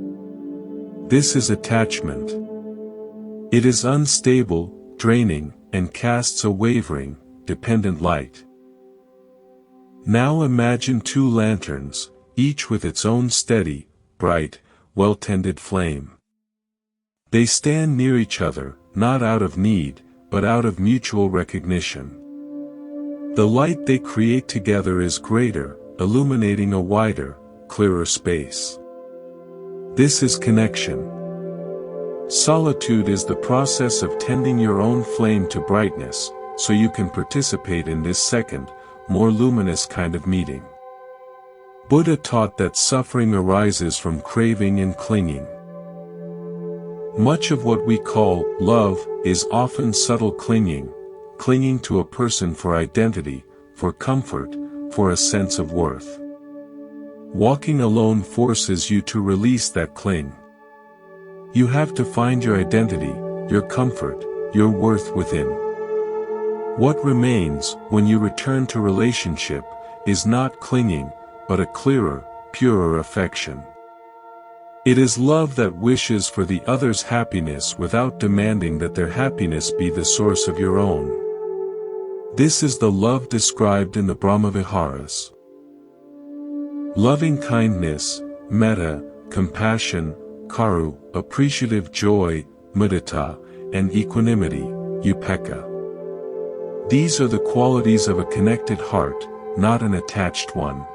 This is attachment. It is unstable, draining, and casts a wavering, dependent light. Now imagine two lanterns, each with its own steady, bright, well-tended flame. They stand near each other, not out of need, but out of mutual recognition. The light they create together is greater, illuminating a wider, clearer space. This is connection. Solitude is the process of tending your own flame to brightness, so you can participate in this second, more luminous kind of meeting. Buddha taught that suffering arises from craving and clinging. Much of what we call love is often subtle clinging, clinging to a person for identity, for comfort, for a sense of worth. Walking alone forces you to release that cling. You have to find your identity, your comfort, your worth within. What remains, when you return to relationship, is not clinging, but a clearer, purer affection. It is love that wishes for the other's happiness without demanding that their happiness be the source of your own. This is the love described in the Brahmaviharas. Loving kindness, metta, compassion, karu, appreciative joy, mudita, and equanimity, upekkha. These are the qualities of a connected heart, not an attached one.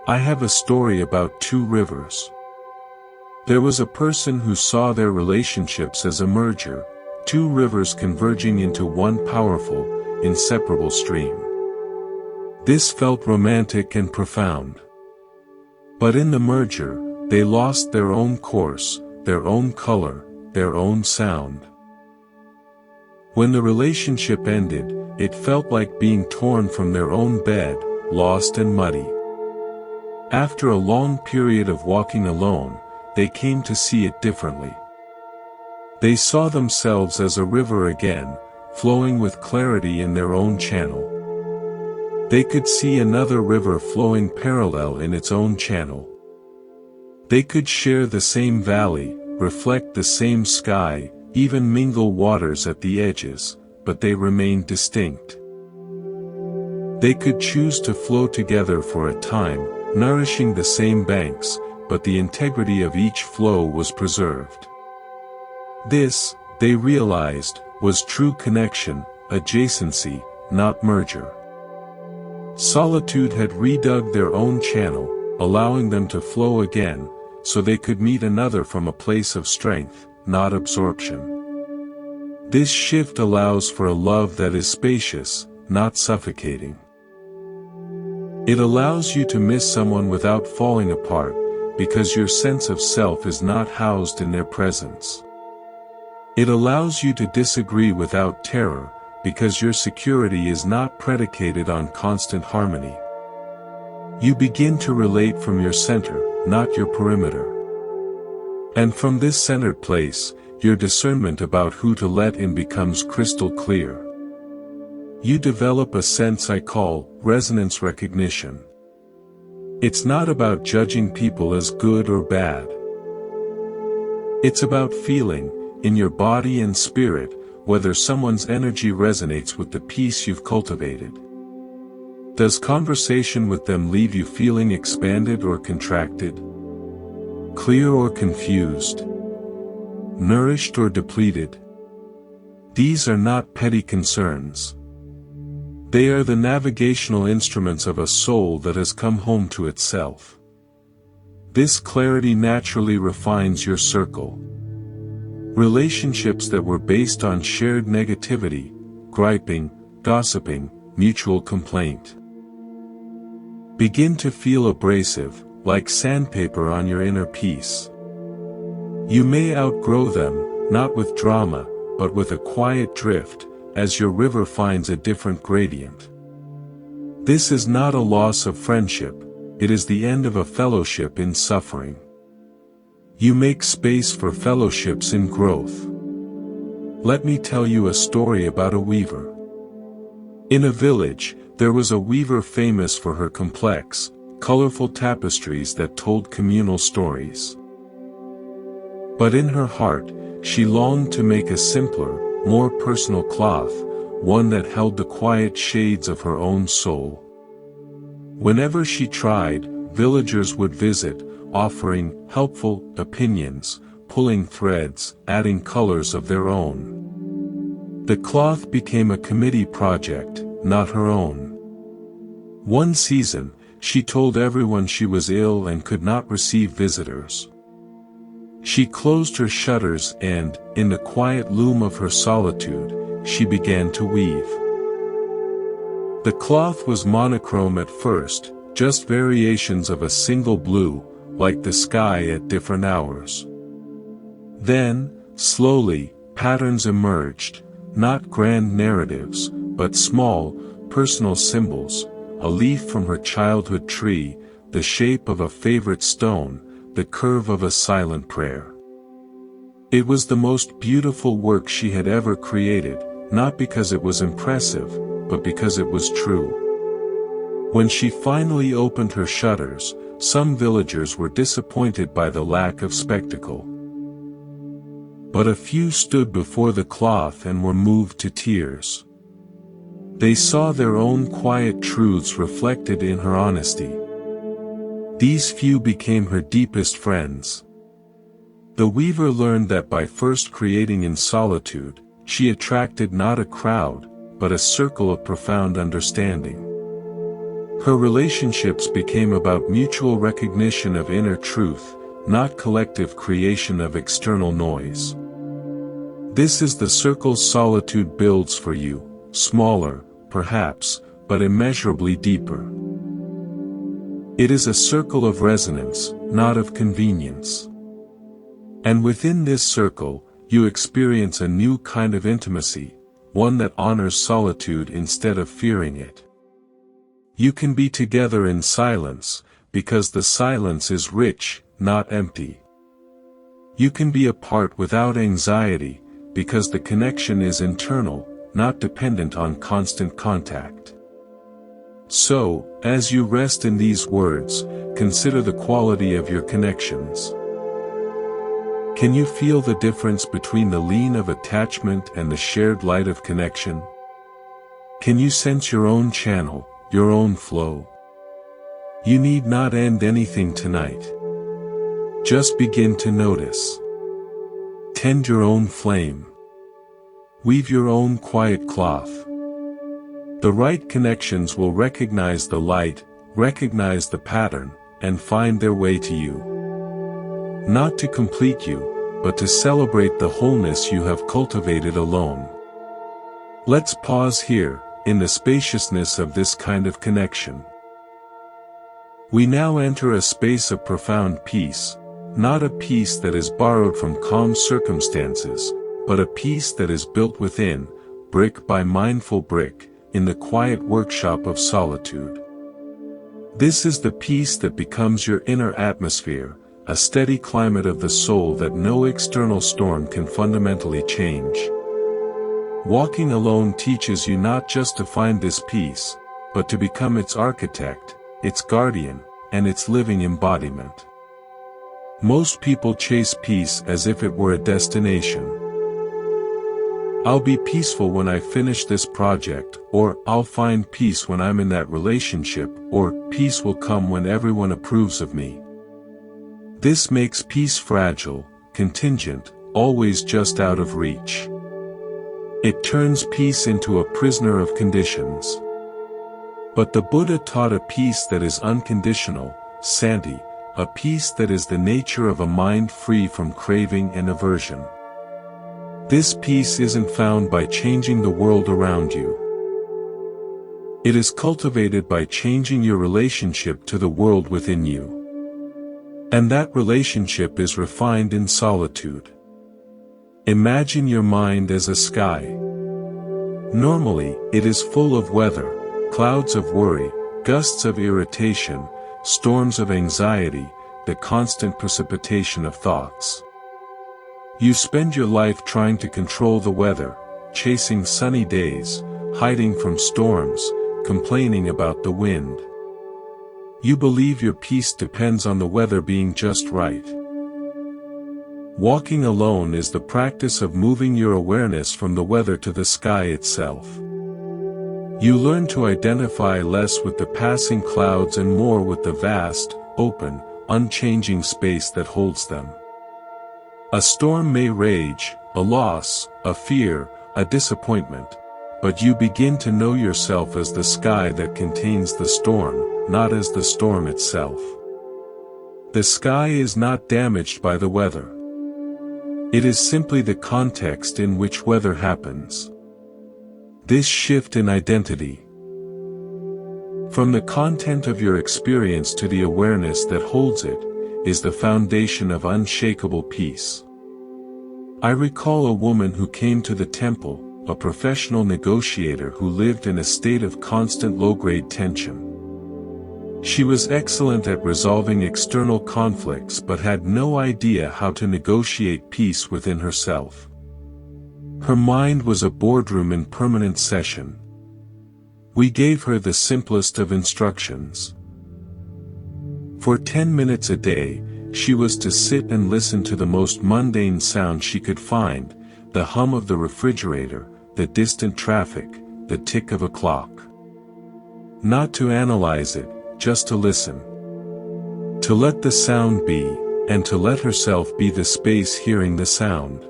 I have a story about two rivers. There was a person who saw their relationships as a merger, two rivers converging into one powerful, inseparable stream. This felt romantic and profound. But in the merger, they lost their own course, their own color, their own sound. When the relationship ended, it felt like being torn from their own bed, lost and muddy. After a long period of walking alone, they came to see it differently. They saw themselves as a river again, flowing with clarity in their own channel. They could see another river flowing parallel in its own channel. They could share the same valley, reflect the same sky, even mingle waters at the edges, but they remained distinct. They could choose to flow together for a time, nourishing the same banks, but the integrity of each flow was preserved. This, they realized, was true connection, adjacency, not merger. Solitude had redug their own channel, allowing them to flow again, so they could meet another from a place of strength, not absorption. This shift allows for a love that is spacious, not suffocating. It allows you to miss someone without falling apart, because your sense of self is not housed in their presence. It allows you to disagree without terror, because your security is not predicated on constant harmony. You begin to relate from your center, not your perimeter. And from this centered place, your discernment about who to let in becomes crystal clear. You develop a sense I call resonance recognition. It's not about judging people as good or bad. It's about feeling, in your body and spirit, whether someone's energy resonates with the peace you've cultivated. Does conversation with them leave you feeling expanded or contracted? Clear or confused? Nourished or depleted? These are not petty concerns. They are the navigational instruments of a soul that has come home to itself. This clarity naturally refines your circle. Relationships that were based on shared negativity, griping, gossiping, mutual complaint, begin to feel abrasive, like sandpaper on your inner peace. You may outgrow them, not with drama, but with a quiet drift, as your river finds a different gradient. This is not a loss of friendship, it is the end of a fellowship in suffering. You make space for fellowships in growth. Let me tell you a story about a weaver. In a village, there was a weaver famous for her complex, colorful tapestries that told communal stories. But in her heart, she longed to make a simpler, more personal cloth, one that held the quiet shades of her own soul. Whenever she tried, villagers would visit, offering helpful opinions, pulling threads, adding colors of their own. The cloth became a committee project, not her own. One season, she told everyone she was ill and could not receive visitors. She closed her shutters and, in the quiet loom of her solitude, she began to weave. The cloth was monochrome at first, just variations of a single blue, like the sky at different hours. Then, slowly, patterns emerged, not grand narratives, but small, personal symbols, a leaf from her childhood tree, the shape of a favorite stone, the curve of a silent prayer. It was the most beautiful work she had ever created, not because it was impressive, but because it was true. When she finally opened her shutters, some villagers were disappointed by the lack of spectacle. But a few stood before the cloth and were moved to tears. They saw their own quiet truths reflected in her honesty. These few became her deepest friends. The weaver learned that by first creating in solitude, she attracted not a crowd, but a circle of profound understanding. Her relationships became about mutual recognition of inner truth, not collective creation of external noise. This is the circle solitude builds for you, smaller, perhaps, but immeasurably deeper. It is a circle of resonance, not of convenience. And within this circle, you experience a new kind of intimacy, one that honors solitude instead of fearing it. You can be together in silence, because the silence is rich, not empty. You can be apart without anxiety, because the connection is internal, not dependent on constant contact. So, as you rest in these words, consider the quality of your connections. Can you feel the difference between the lean of attachment and the shared light of connection? Can you sense your own channel, your own flow? You need not end anything tonight. Just begin to notice. Tend your own flame. Weave your own quiet cloth. The right connections will recognize the light, recognize the pattern, and find their way to you. Not to complete you, but to celebrate the wholeness you have cultivated alone. Let's pause here, in the spaciousness of this kind of connection. We now enter a space of profound peace, not a peace that is borrowed from calm circumstances, but a peace that is built within, brick by mindful brick, in the quiet workshop of solitude. This is the peace that becomes your inner atmosphere, a steady climate of the soul that no external storm can fundamentally change. Walking alone teaches you not just to find this peace, but to become its architect, its guardian, and its living embodiment. Most people chase peace as if it were a destination. I'll be peaceful when I finish this project, or I'll find peace when I'm in that relationship, or peace will come when everyone approves of me. This makes peace fragile, contingent, always just out of reach. It turns peace into a prisoner of conditions. But the Buddha taught a peace that is unconditional, santi, a peace that is the nature of a mind free from craving and aversion. This peace isn't found by changing the world around you. It is cultivated by changing your relationship to the world within you. And that relationship is refined in solitude. Imagine your mind as a sky. Normally, it is full of weather, clouds of worry, gusts of irritation, storms of anxiety, the constant precipitation of thoughts. You spend your life trying to control the weather, chasing sunny days, hiding from storms, complaining about the wind. You believe your peace depends on the weather being just right. Walking alone is the practice of moving your awareness from the weather to the sky itself. You learn to identify less with the passing clouds and more with the vast, open, unchanging space that holds them. A storm may rage, a loss, a fear, a disappointment, but you begin to know yourself as the sky that contains the storm, not as the storm itself. The sky is not damaged by the weather. It is simply the context in which weather happens. This shift in identity, from the content of your experience to the awareness that holds it, is the foundation of unshakable peace. I recall a woman who came to the temple, a professional negotiator who lived in a state of constant low-grade tension. She was excellent at resolving external conflicts but had no idea how to negotiate peace within herself. Her mind was a boardroom in permanent session. We gave her the simplest of instructions. For 10 minutes a day, she was to sit and listen to the most mundane sound she could find, the hum of the refrigerator, the distant traffic, the tick of a clock. Not to analyze it, just to listen. To let the sound be, and to let herself be the space hearing the sound.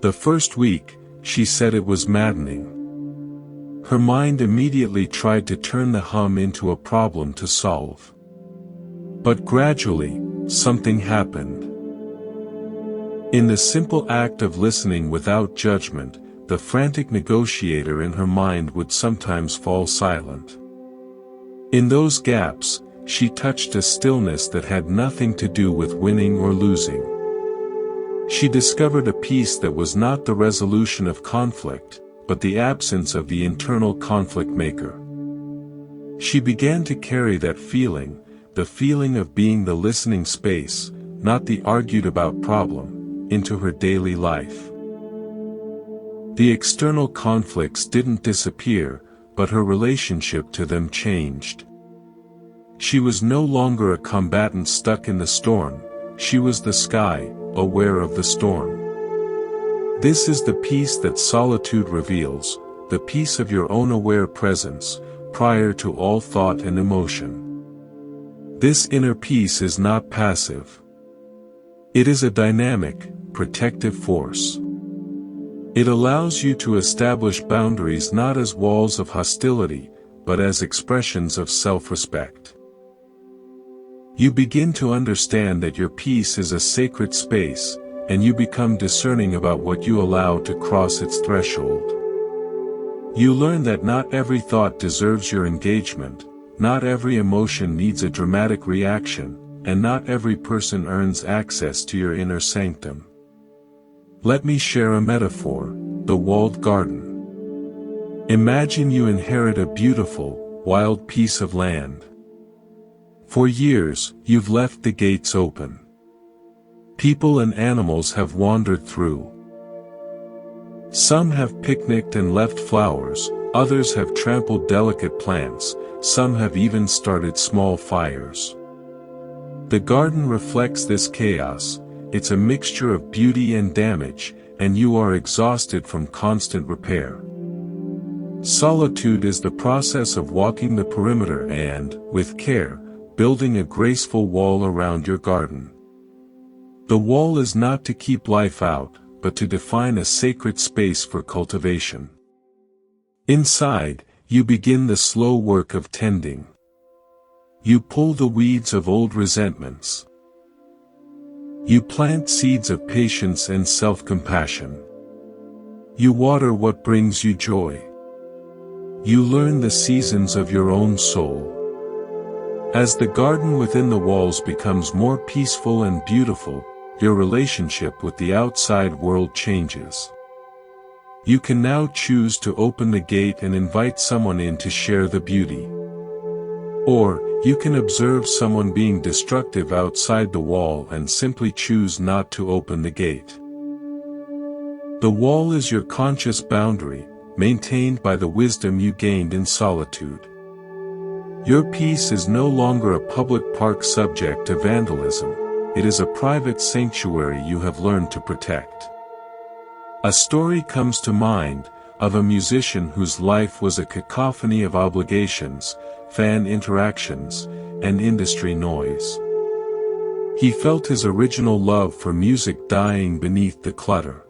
The first week, she said it was maddening. Her mind immediately tried to turn the hum into a problem to solve. But gradually, something happened. In the simple act of listening without judgment, the frantic negotiator in her mind would sometimes fall silent. In those gaps, she touched a stillness that had nothing to do with winning or losing. She discovered a peace that was not the resolution of conflict, but the absence of the internal conflict maker. She began to carry that feeling, the feeling of being the listening space, not the argued about problem, into her daily life. The external conflicts didn't disappear, but her relationship to them changed. She was no longer a combatant stuck in the storm, she was the sky, aware of the storm. This is the peace that solitude reveals, the peace of your own aware presence, prior to all thought and emotion. This inner peace is not passive. It is a dynamic, protective force. It allows you to establish boundaries not as walls of hostility, but as expressions of self-respect. You begin to understand that your peace is a sacred space, and you become discerning about what you allow to cross its threshold. You learn that not every thought deserves your engagement, not every emotion needs a dramatic reaction, and not every person earns access to your inner sanctum. Let me share a metaphor: the walled garden. Imagine you inherit a beautiful, wild piece of land. For years, you've left the gates open. People and animals have wandered through. Some have picnicked and left flowers, others have trampled delicate plants, some have even started small fires. The garden reflects this chaos. It's a mixture of beauty and damage, and you are exhausted from constant repair. Solitude is the process of walking the perimeter and, with care, building a graceful wall around your garden. The wall is not to keep life out, but to define a sacred space for cultivation. Inside, you begin the slow work of tending. You pull the weeds of old resentments. You plant seeds of patience and self-compassion. You water what brings you joy. You learn the seasons of your own soul. As the garden within the walls becomes more peaceful and beautiful, your relationship with the outside world changes. You can now choose to open the gate and invite someone in to share the beauty. Or, you can observe someone being destructive outside the wall and simply choose not to open the gate. The wall is your conscious boundary, maintained by the wisdom you gained in solitude. Your peace is no longer a public park subject to vandalism. It is a private sanctuary you have learned to protect. A story comes to mind, of a musician whose life was a cacophony of obligations, fan interactions, and industry noise. He felt his original love for music dying beneath the clutter.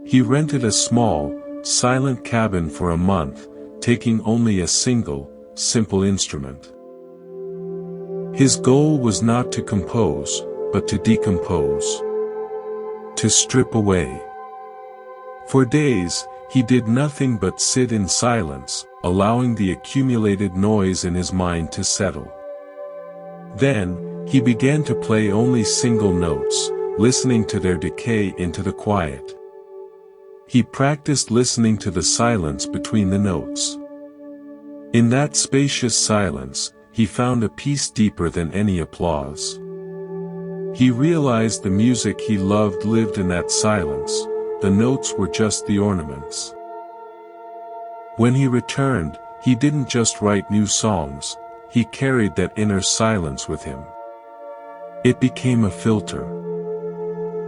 He rented a small, silent cabin for a month, taking only a single, simple instrument. His goal was not to compose, but to decompose. To strip away. For days, he did nothing but sit in silence, allowing the accumulated noise in his mind to settle. Then, he began to play only single notes, listening to their decay into the quiet. He practiced listening to the silence between the notes. In that spacious silence, he found a peace deeper than any applause. He realized the music he loved lived in that silence, the notes were just the ornaments. When he returned, he didn't just write new songs, he carried that inner silence with him. It became a filter.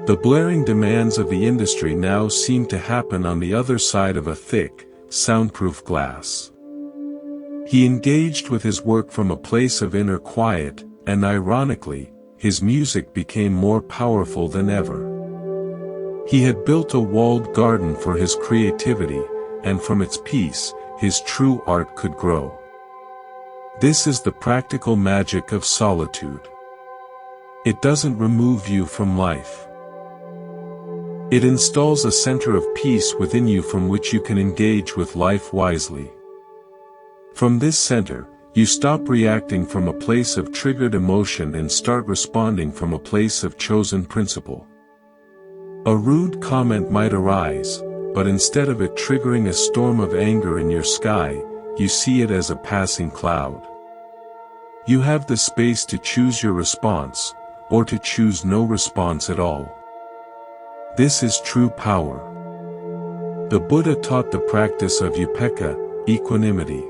The blaring demands of the industry now seemed to happen on the other side of a thick, soundproof glass. He engaged with his work from a place of inner quiet, and ironically, his music became more powerful than ever. He had built a walled garden for his creativity, and from its peace, his true art could grow. This is the practical magic of solitude. It doesn't remove you from life. It installs a center of peace within you from which you can engage with life wisely. From this center, you stop reacting from a place of triggered emotion and start responding from a place of chosen principle. A rude comment might arise, but instead of it triggering a storm of anger in your sky, you see it as a passing cloud. You have the space to choose your response, or to choose no response at all. This is true power. The Buddha taught the practice of upekkha, equanimity.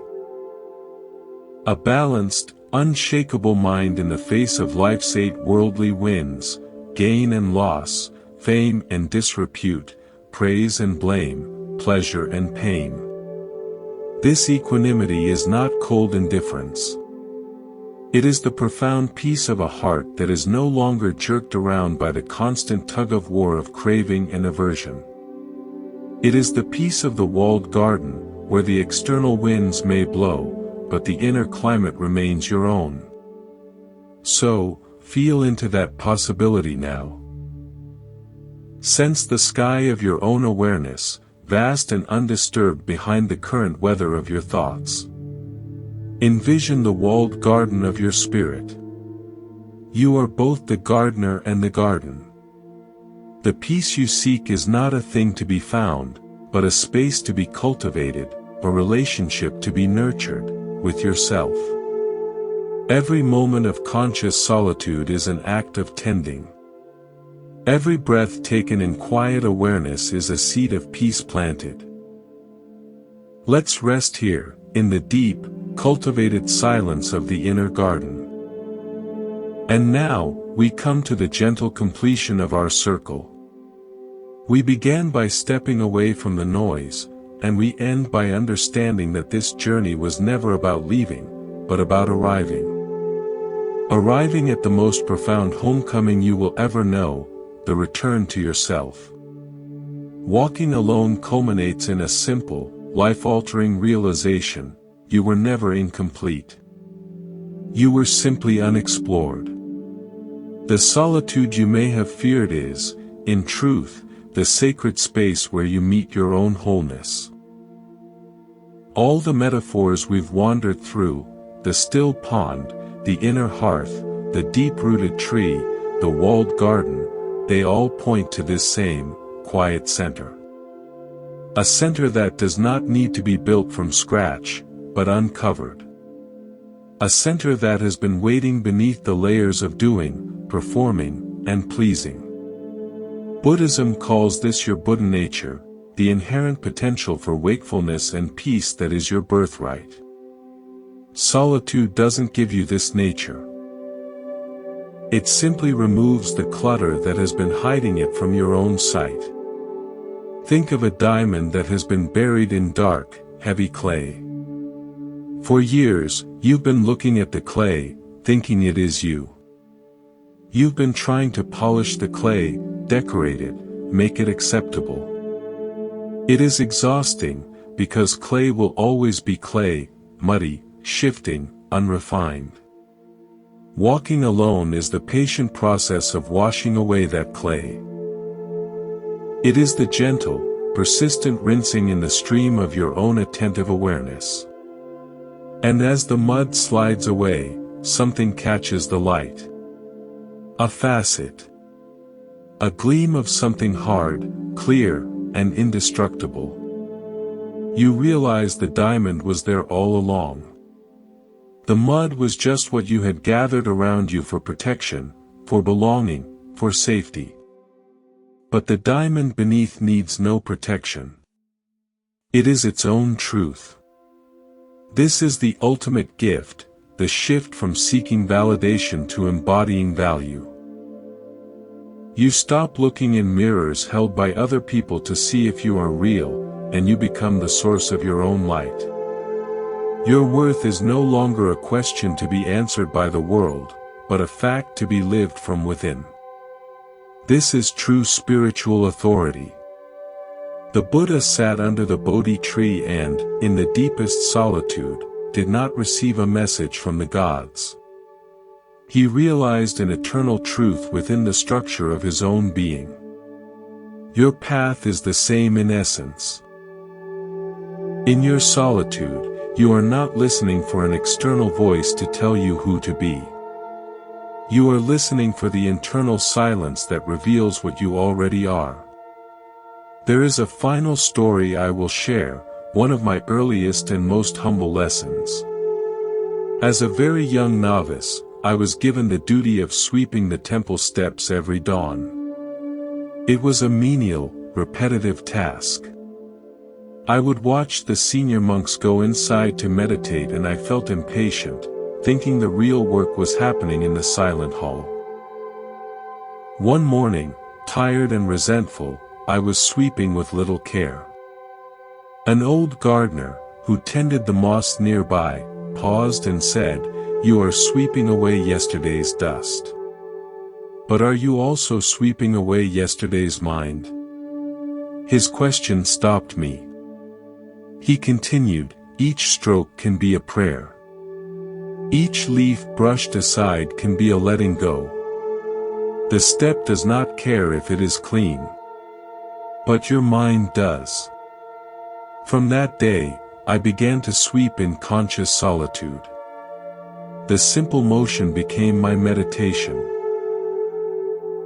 A balanced, unshakable mind in the face of life's 8 worldly winds, gain and loss, fame and disrepute, praise and blame, pleasure and pain. This equanimity is not cold indifference. It is the profound peace of a heart that is no longer jerked around by the constant tug-of-war of craving and aversion. It is the peace of the walled garden, where the external winds may blow, but the inner climate remains your own. So, feel into that possibility now. Sense the sky of your own awareness, vast and undisturbed behind the current weather of your thoughts. Envision the walled garden of your spirit. You are both the gardener and the garden. The peace you seek is not a thing to be found, but a space to be cultivated, a relationship to be nurtured, with yourself. Every moment of conscious solitude is an act of tending. Every breath taken in quiet awareness is a seed of peace planted. Let's rest here, in the deep, cultivated silence of the inner garden. And now, we come to the gentle completion of our circle. We began by stepping away from the noise, and we end by understanding that this journey was never about leaving, but about arriving. Arriving at the most profound homecoming you will ever know, the return to yourself. Walking alone culminates in a simple, life-altering realization: you were never incomplete. You were simply unexplored. The solitude you may have feared is, in truth, the sacred space where you meet your own wholeness. All the metaphors we've wandered through, the still pond, the inner hearth, the deep-rooted tree, the walled garden, they all point to this same, quiet center. A center that does not need to be built from scratch, but uncovered. A center that has been waiting beneath the layers of doing, performing, and pleasing. Buddhism calls this your Buddha nature, the inherent potential for wakefulness and peace that is your birthright. Solitude doesn't give you this nature. It simply removes the clutter that has been hiding it from your own sight. Think of a diamond that has been buried in dark, heavy clay. For years, you've been looking at the clay, thinking it is you. You've been trying to polish the clay, decorate it, make it acceptable. It is exhausting, because clay will always be clay, muddy, shifting, unrefined. Walking alone is the patient process of washing away that clay. It is the gentle, persistent rinsing in the stream of your own attentive awareness. And as the mud slides away, something catches the light. A facet. A gleam of something hard, clear, and indestructible. You realize the diamond was there all along. The mud was just what you had gathered around you for protection, for belonging, for safety. But the diamond beneath needs no protection. It is its own truth. This is the ultimate gift, the shift from seeking validation to embodying value. You stop looking in mirrors held by other people to see if you are real, and you become the source of your own light. Your worth is no longer a question to be answered by the world, but a fact to be lived from within. This is true spiritual authority. The Buddha sat under the Bodhi tree and, in the deepest solitude, did not receive a message from the gods. He realized an eternal truth within the structure of his own being. Your path is the same in essence. In your solitude, you are not listening for an external voice to tell you who to be. You are listening for the internal silence that reveals what you already are. There is a final story I will share, one of my earliest and most humble lessons. As a very young novice, I was given the duty of sweeping the temple steps every dawn. It was a menial, repetitive task. I would watch the senior monks go inside to meditate, and I felt impatient, thinking the real work was happening in the silent hall. One morning, tired and resentful, I was sweeping with little care. An old gardener, who tended the moss nearby, paused and said, "You are sweeping away yesterday's dust. But are you also sweeping away yesterday's mind?" His question stopped me. He continued, "Each stroke can be a prayer. Each leaf brushed aside can be a letting go. The step does not care if it is clean. But your mind does." From that day, I began to sweep in conscious solitude. The simple motion became my meditation.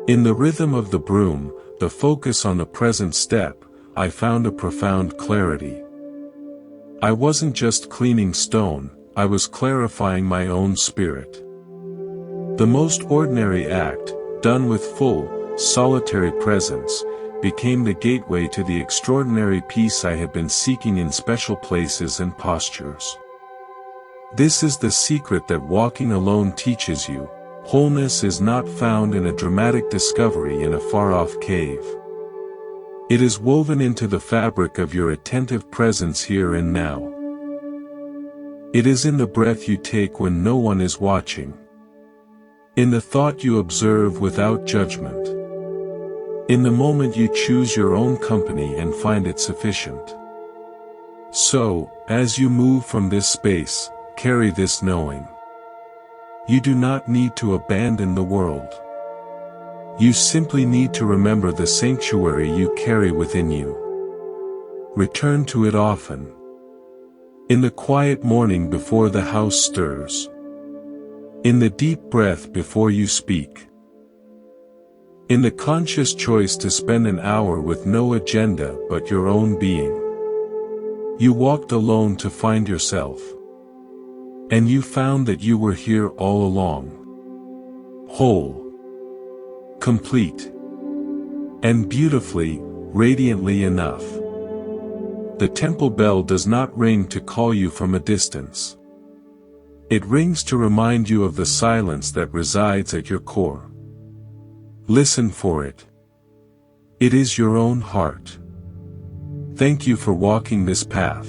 In the rhythm of the broom, the focus on the present step, I found a profound clarity. I wasn't just cleaning stone, I was clarifying my own spirit. The most ordinary act, done with full, solitary presence, became the gateway to the extraordinary peace I had been seeking in special places and postures. This is the secret that walking alone teaches you. Wholeness is not found in a dramatic discovery in a far-off cave. It is woven into the fabric of your attentive presence here and now. It is in the breath you take when no one is watching. In the thought you observe without judgment. In the moment you choose your own company and find it sufficient. So, as you move from this space, carry this knowing. You do not need to abandon the world. You simply need to remember the sanctuary you carry within you. Return to it often. In the quiet morning before the house stirs. In the deep breath before you speak. In the conscious choice to spend an hour with no agenda but your own being. You walked alone to find yourself. And you found that you were here all along. Whole. Complete. And beautifully, radiantly enough. The temple bell does not ring to call you from a distance. It rings to remind you of the silence that resides at your core. Listen for it. It is your own heart. Thank you for walking this path.